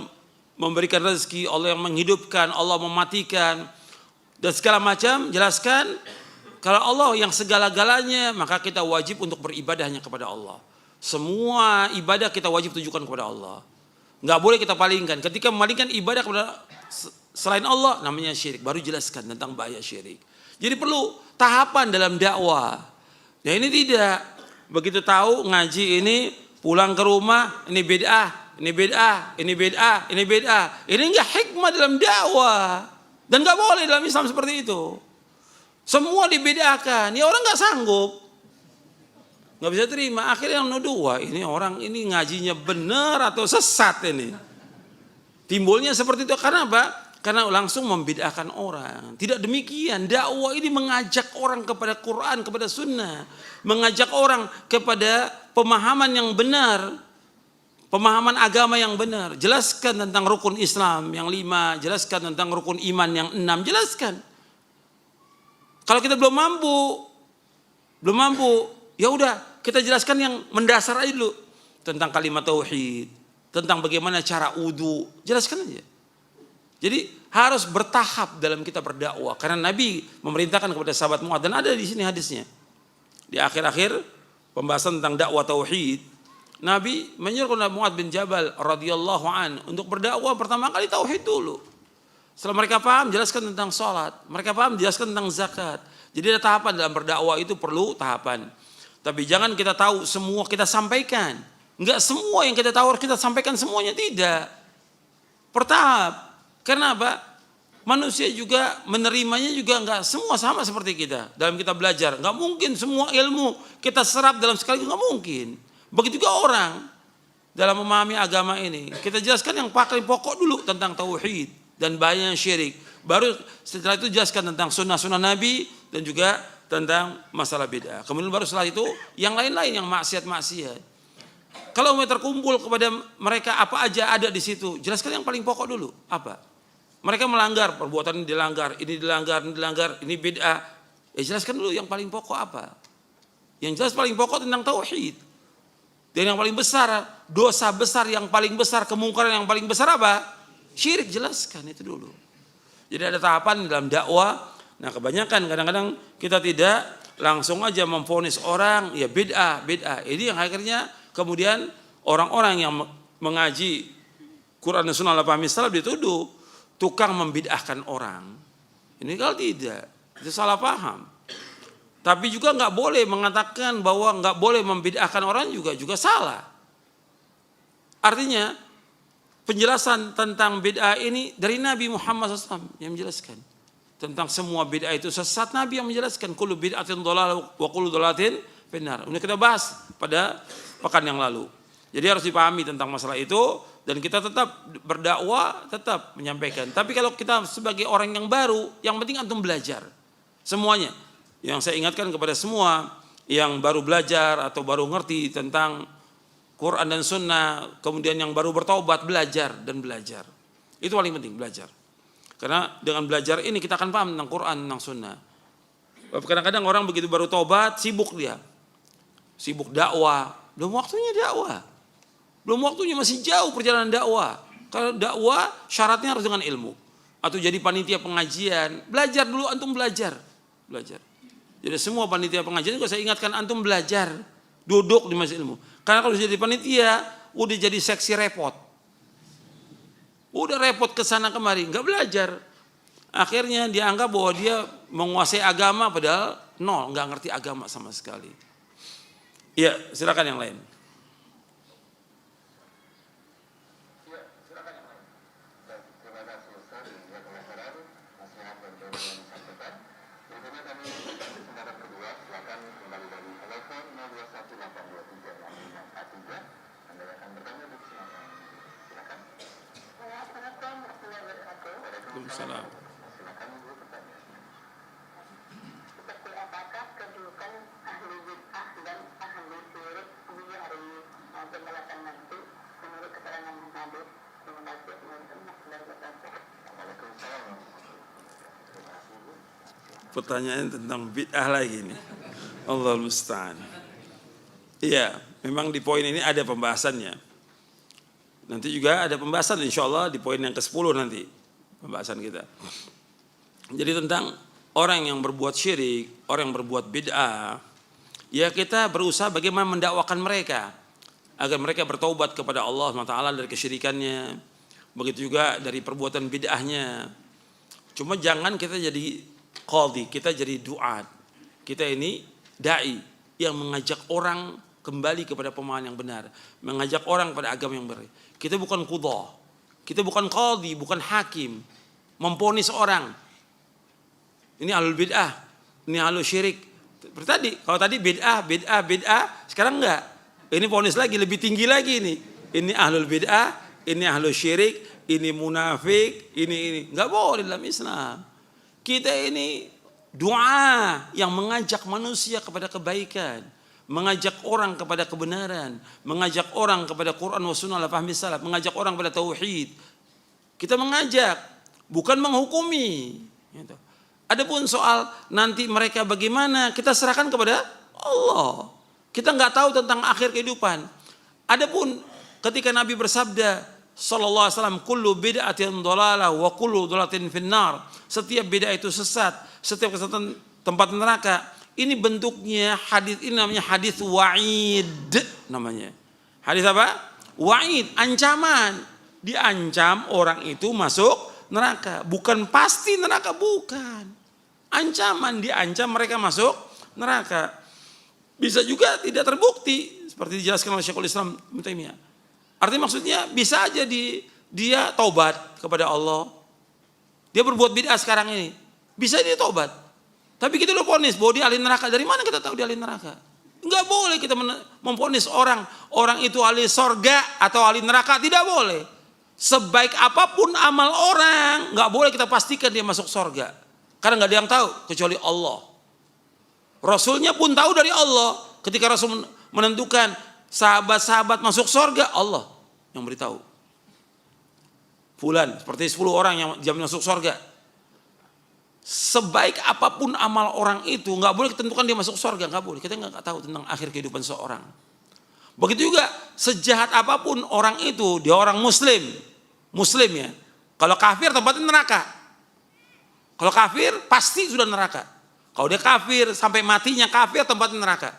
memberikan rezeki, Allah yang menghidupkan, Allah mematikan, dan segala macam. Jelaskan kalau Allah yang segala-galanya, maka kita wajib untuk beribadahnya kepada Allah. Semua ibadah kita wajib tujukan kepada Allah. Nggak boleh kita palingkan. Ketika memalingkan ibadah kepada selain Allah, namanya syirik. Baru jelaskan tentang bahaya syirik. Jadi perlu tahapan dalam dakwah. Nah ini tidak. Begitu tahu ngaji ini, pulang ke rumah, ini bid'ah, ini bid'ah, ini bid'ah, ini bid'ah. Ini enggak hikmah dalam dakwah. Dan enggak boleh dalam Islam seperti itu. Semua dibedahkan, ya orang enggak sanggup. Enggak bisa terima, akhirnya yang menuduh, wah ini orang ini ngajinya benar atau sesat ini. Timbulnya seperti itu karena apa? Karena langsung membid'ahkan orang. Tidak demikian, dakwah ini mengajak orang kepada Quran, kepada sunnah. Mengajak orang kepada pemahaman yang benar. Pemahaman agama yang benar. Jelaskan tentang rukun Islam yang 5. Jelaskan tentang rukun iman yang 6. Jelaskan. Kalau kita belum mampu, ya udah kita jelaskan yang mendasar aja dulu. Tentang kalimat tauhid. Tentang bagaimana cara wudu. Jelaskan aja. Jadi harus bertahap dalam kita berdakwah. Karena Nabi memerintahkan kepada sahabat Mu'adz, dan ada di sini hadisnya. Di akhir-akhir pembahasan tentang dakwah tauhid, Nabi menyuruh kepada Mu'adz bin Jabal radhiyallahu an untuk berdakwah pertama kali tauhid dulu. Setelah mereka paham, jelaskan tentang sholat. Mereka paham, jelaskan tentang zakat. Jadi ada tahapan dalam berdakwah, itu perlu tahapan. Tapi jangan kita tahu semua kita sampaikan. Enggak semua yang kita tahu harus kita sampaikan semuanya, tidak. Bertahap. Kenapa? Manusia juga menerimanya juga enggak semua sama seperti kita dalam kita belajar. Enggak mungkin semua ilmu kita serap dalam sekali, enggak mungkin. Begitu juga orang dalam memahami agama ini. Kita jelaskan yang paling pokok dulu tentang tauhid dan bahayanya syirik. Baru setelah itu jelaskan tentang sunnah-sunnah Nabi dan juga tentang masalah bid'ah. Kemudian baru setelah itu yang lain-lain yang maksiat-maksiat. Kalau mau terkumpul kepada mereka apa aja ada di situ, jelaskan yang paling pokok dulu. Apa? Mereka melanggar, perbuatan ini dilanggar, ini bid'ah. Ya jelaskan dulu yang paling pokok apa. Yang jelas paling pokok tentang tauhid. Dan yang paling besar, dosa besar yang paling besar, kemungkaran yang paling besar apa? Syirik, jelaskan itu dulu. Jadi ada tahapan dalam dakwah. Nah kebanyakan kadang-kadang kita tidak langsung aja memvonis orang, ya bid'ah. Ini yang akhirnya kemudian orang-orang yang mengaji Quran dan Sunnah pahami salaf dituduh tukang membid'ahkan orang. Ini kalau tidak, itu salah paham. Tapi juga nggak boleh mengatakan bahwa nggak boleh membid'ahkan orang juga salah. Artinya penjelasan tentang bid'ah ini dari Nabi Muhammad SAW yang menjelaskan tentang semua bid'ah itu sesat. Nabi yang menjelaskan kullu bid'atin dhalalah wa kullu dhalalatin finnar. Ini kita bahas pada pekan yang lalu. Jadi harus dipahami tentang masalah itu dan kita tetap berdakwah, tetap menyampaikan. Tapi kalau kita sebagai orang yang baru, yang penting antum belajar semuanya. Yang saya ingatkan kepada semua yang baru belajar atau baru ngerti tentang Quran dan Sunnah, kemudian yang baru bertaubat, belajar. Itu paling penting, belajar. Karena dengan belajar ini kita akan paham tentang Quran, tentang Sunnah. Kadang-kadang orang begitu baru taubat, sibuk dia. Sibuk dakwah, belum waktunya dakwah. Belum waktunya, masih jauh perjalanan dakwah. Kalau dakwah syaratnya harus dengan ilmu. Atau jadi panitia pengajian, belajar dulu, antum belajar. Jadi semua panitia pengajian juga saya ingatkan antum belajar. Duduk di majelis ilmu. Karena kalau jadi panitia, udah jadi seksi repot. Udah repot ke sana kemari, enggak belajar. Akhirnya dianggap bahwa dia menguasai agama padahal nol, enggak ngerti agama sama sekali. Iya, silakan yang lain. Ya, silakan yang lain. Baik, terima kasih Ustaz. Ya, komentar, nasihat dan jawaban yang disampaikan. Berikutnya kami berikan kesempatan kedua. Silakan kembali dari telepon 0218236543. Anda akan bertanya di kesempatan. Silakan. Assalamualaikum warahmatullahi wabarakatuh. Waalaikumsalam. Silakan ibu bertanya. Seperti apakah kedudukan ahli bid'ah dan ahli syirik di hari pembalasan nanti menurut keterangan hadis? Terima kasih. Warahmatullahi wabarakatuh. Waalaikumsalam. Terima kasih ibu. Pertanyaan tentang bid'ah lagi nih. Allahul musta'an. Iya, memang di poin ini ada pembahasannya. Nanti juga ada pembahasan insya Allah di poin yang ke-10 nanti pembahasan kita. Jadi tentang orang yang berbuat syirik, orang yang berbuat bid'ah, ya kita berusaha bagaimana mendakwakan mereka agar mereka bertaubat kepada Allah SWT dari kesyirikannya, begitu juga dari perbuatan bid'ahnya. Cuma jangan kita jadi qadhi, kita jadi duat. Kita ini dai yang mengajak orang kembali kepada pemahaman yang benar, mengajak orang pada agama yang benar. Kita bukan qudhah, kita bukan qadhi, bukan hakim, memponis orang. Ini ahlul bid'ah, ini ahlul syirik. Seperti tadi, kalau tadi bid'ah, sekarang enggak. Ini ponis lagi, lebih tinggi lagi ini. Ini ahlul bid'ah, ini ahlul syirik, ini munafik, ini. Enggak boleh dalam Islam. Kita ini doa yang mengajak manusia kepada kebaikan, mengajak orang kepada kebenaran, mengajak orang kepada Quran wa sunnah ala fahmi salaf, mengajak orang kepada tauhid. Kita mengajak, bukan menghukumi. Gitu. Adapun soal nanti mereka bagaimana, kita serahkan kepada Allah. Kita nggak tahu tentang akhir kehidupan. Adapun ketika Nabi bersabda sallallahu alaihi wasallam, kullu bid'atin dhalalah wa kullu dhalalatin finnar. Setiap bid'ah itu sesat, setiap kesesatan tempat neraka. Ini bentuknya hadis, ini namanya hadis wa'id namanya. Hadis apa? Wa'id, ancaman. Diancam orang itu masuk neraka. Bukan pasti neraka, bukan. Ancaman, diancam mereka masuk neraka. Bisa juga tidak terbukti seperti dijelaskan oleh Syekhul Islam Ibnu Taimiyah. Artinya maksudnya bisa aja dia taubat kepada Allah. Dia berbuat bid'ah sekarang ini. Bisa dia taubat. Tapi kita udah vonis bahwa dia ahli neraka. Dari mana kita tahu dia ahli neraka? Enggak boleh kita memvonis orang itu ahli sorga atau ahli neraka, tidak boleh. Sebaik apapun amal orang, enggak boleh kita pastikan dia masuk sorga. Karena enggak ada yang tahu kecuali Allah. Rasulnya pun tahu dari Allah. Ketika Rasul menentukan sahabat-sahabat masuk sorga, Allah yang beritahu. Fulan, seperti 10 orang yang jamin masuk sorga. Sebaik apapun amal orang itu, nggak boleh ditentukan dia masuk sorga, nggak boleh. Kita nggak tahu tentang akhir kehidupan seorang. Begitu juga sejahat apapun orang itu, dia orang Muslim ya. Kalau kafir tempatnya neraka. Kalau kafir pasti sudah neraka. Kalau dia kafir sampai matinya kafir tempatnya neraka.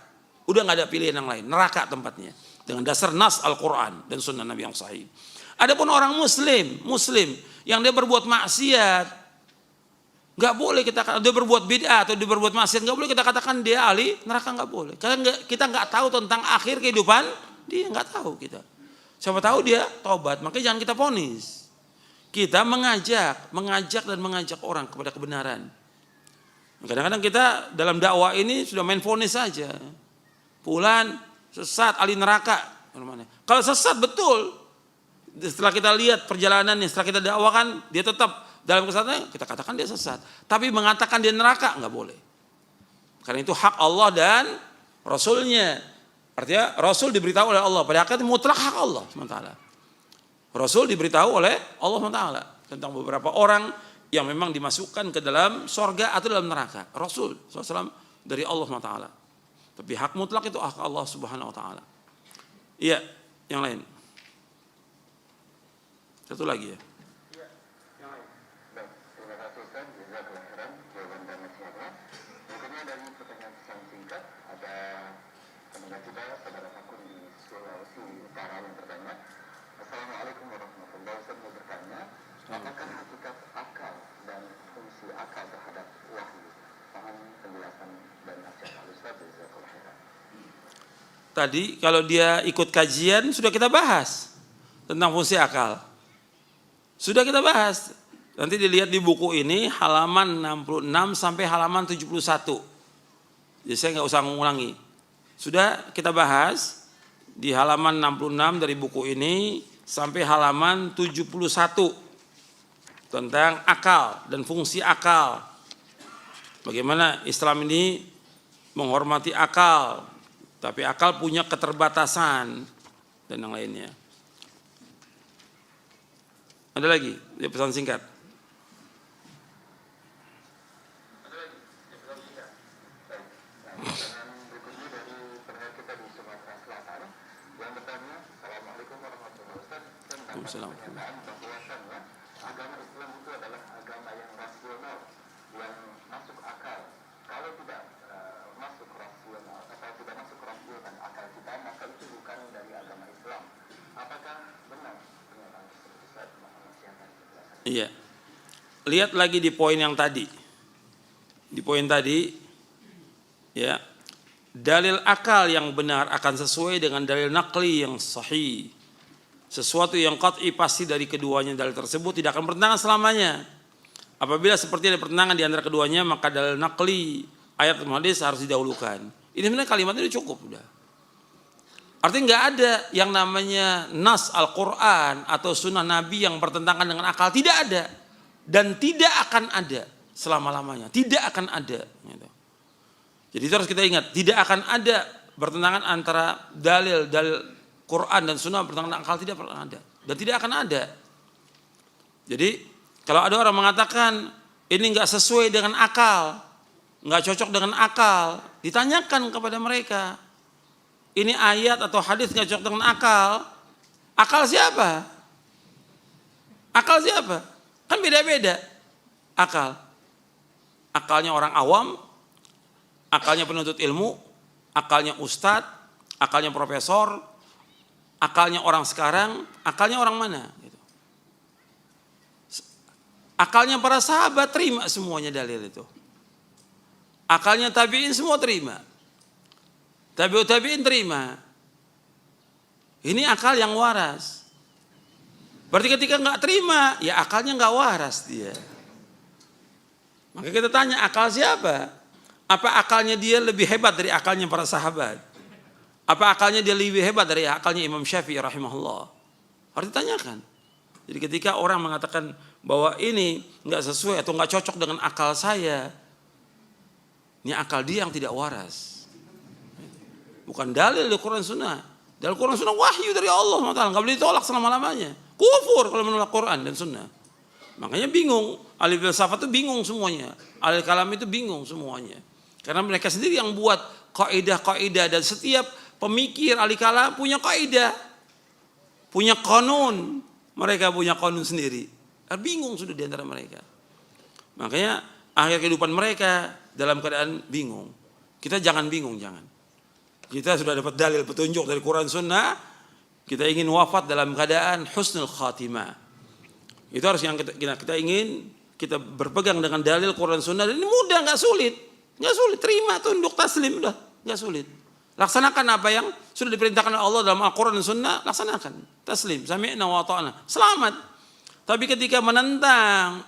Udah nggak ada pilihan yang lain, neraka tempatnya. Dengan dasar nas Al-Quran dan Sunnah Nabi yang sahih. Adapun orang Muslim yang dia berbuat maksiat, nggak boleh kita katakan dia berbuat bid'ah atau dia berbuat maksiat, nggak boleh kita katakan dia ahli neraka, nggak boleh. Karena kita nggak tahu tentang akhir kehidupan dia, nggak tahu kita. Siapa tahu dia taubat, makanya jangan kita vonis. Kita mengajak orang kepada kebenaran. Kadang-kadang kita dalam dakwah ini sudah main vonis saja. Fulan sesat, ahli neraka. Kalau sesat betul, setelah kita lihat perjalanannya, setelah kita dakwakan, dia tetap dalam kesesatan, kita katakan dia sesat. Tapi mengatakan dia neraka nggak boleh. Karena itu hak Allah dan Rasulnya. Artinya Rasul diberitahu oleh Allah. Pada akhirnya mutlak hak Allah SWT. Rasul diberitahu oleh Allah SWT tentang beberapa orang yang memang dimasukkan ke dalam sorga atau dalam neraka. Rasul SAW dari Allah SWT. Tapi hak mutlak itu hak Allah Subhanahu Wa Taala. Iya, yang lain. Satu lagi ya. Assalamualaikum warahmatullahi wabarakatuh. Bertanya, apakah hakikat akal dan fungsi akal terhadap wahyu? Mohon penjelasan dan nasihat Al-Ustaz. Jazakallahu khairan. Tadi kalau dia ikut kajian sudah kita bahas tentang fungsi akal. Sudah kita bahas. Nanti dilihat di buku ini halaman 66 sampai halaman 71. Jadi saya nggak usah mengulangi. Sudah kita bahas di halaman 66 dari buku ini sampai halaman 71 tentang akal dan fungsi akal. Bagaimana Islam ini menghormati akal, tapi akal punya keterbatasan dan yang lainnya. Ada lagi dia pesan singkat. Agama Islam itu adalah agama yang rasional, yang masuk akal. Kalau tidak masuk rasional atau tidak masuk rasional dan akal kita, maka itu bukan dari agama Islam. Apakah benar pernyataan tersebut? Saya mohon nasihat. Iya. Lihat lagi di poin yang tadi. Di poin tadi, ya, dalil akal yang benar akan sesuai dengan dalil naqli yang sahih. Sesuatu yang qat'i pasti dari keduanya dalil tersebut tidak akan bertentangan selamanya. Apabila seperti ada pertentangan di antara keduanya, maka dalil naqli ayat dan hadis harus didahulukan. Ini sebenarnya kalimatnya udah cukup udah. Artinya nggak ada yang namanya nas Al-Quran atau sunnah Nabi yang bertentangan dengan akal, tidak ada dan tidak akan ada selama-lamanya, tidak akan ada. Jadi itu harus kita ingat, tidak akan ada bertentangan antara dalil Quran dan sunnah bertentangan dengan akal, tidak pernah ada dan tidak akan ada. Jadi kalau ada orang mengatakan ini nggak sesuai dengan akal, nggak cocok dengan akal, ditanyakan kepada mereka, ini ayat atau hadis nggak cocok dengan akal, akal siapa? Akal siapa? Kan beda-beda akal. Akalnya orang awam, akalnya penuntut ilmu, akalnya ustadz, akalnya profesor, akalnya orang sekarang, akalnya orang mana? Akalnya para sahabat terima semuanya dalil itu. Akalnya tabi'in semua terima. Tabi'ut tabi'in terima. Ini akal yang waras. Berarti ketika nggak terima, ya akalnya nggak waras dia. Maka kita tanya, akal siapa? Apa akalnya dia lebih hebat dari akalnya para sahabat? Apa akalnya dia lebih hebat dari akalnya Imam Syafi'i rahimahullah? Harus ditanyakan. Jadi ketika orang mengatakan bahwa ini nggak sesuai atau nggak cocok dengan akal saya, ini akal dia yang tidak waras. Bukan dalil dari Quran Sunnah. Dalil Quran Sunnah wahyu dari Allah SWT, nggak boleh ditolak selama-lamanya. Kufur kalau menolak Quran dan Sunnah. Makanya bingung. Ahli filsafat itu bingung semuanya. Ahli kalam itu bingung semuanya. Karena mereka sendiri yang buat kaidah-kaidah, dan setiap pemikir ahli kalam punya kaidah, punya kanun. Mereka punya kanun sendiri. Bingung sudah di antara mereka. Makanya akhir kehidupan mereka dalam keadaan bingung. Kita jangan bingung, jangan. Kita sudah dapat dalil petunjuk dari Quran Sunnah. Kita ingin wafat dalam keadaan husnul khatimah. Itu harus yang kita ingin. Kita berpegang dengan dalil Quran Sunnah. Dan ini mudah, nggak sulit. Nggak sulit, terima, tunduk, taslim, udah. Nggak sulit. Laksanakan apa yang sudah diperintahkan oleh Allah dalam Al-Quran dan Sunnah, laksanakan. Taslim, sami'na wa ta'na. Selamat. Tapi ketika menentang,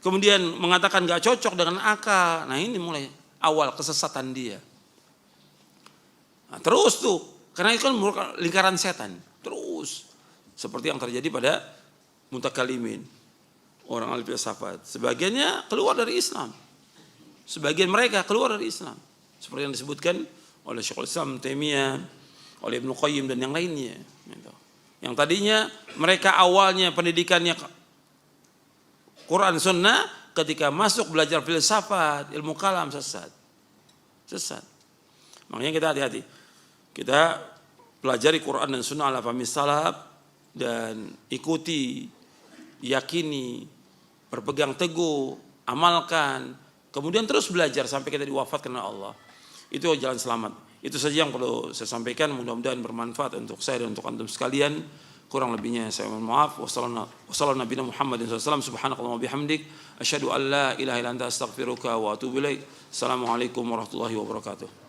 kemudian mengatakan gak cocok dengan akal, nah ini mulai awal kesesatan dia. Nah, terus tuh, karena itu kan lingkaran setan. Terus, seperti yang terjadi pada mutakalimin, orang ahli filsafat. Sebagiannya keluar dari Islam. Sebagian mereka keluar dari Islam. Seperti yang disebutkan oleh Syekhul Islam Taimiyah, oleh Ibnu Qayyim dan yang lainnya. Yang tadinya mereka awalnya pendidikannya Quran Sunnah, ketika masuk belajar filsafat, ilmu kalam sesat. Sesat. Makanya kita hati-hati. Kita pelajari Quran dan Sunnah ala fahmi salaf dan ikuti, yakini, berpegang teguh, amalkan, kemudian terus belajar sampai kita diwafatkan oleh Allah. Itu jalan selamat. Itu saja yang perlu saya sampaikan. Mudah-mudahan bermanfaat untuk saya dan untuk antum sekalian. Kurang lebihnya saya mohon maaf. Wassalamualaikum warahmatullahi wabarakatuh. Subhanakallahumma bihamdik, asyhadu an la ilaha illa anta astaghfiruka wa atubu ilaik. Assalamualaikum warahmatullahi wabarakatuh.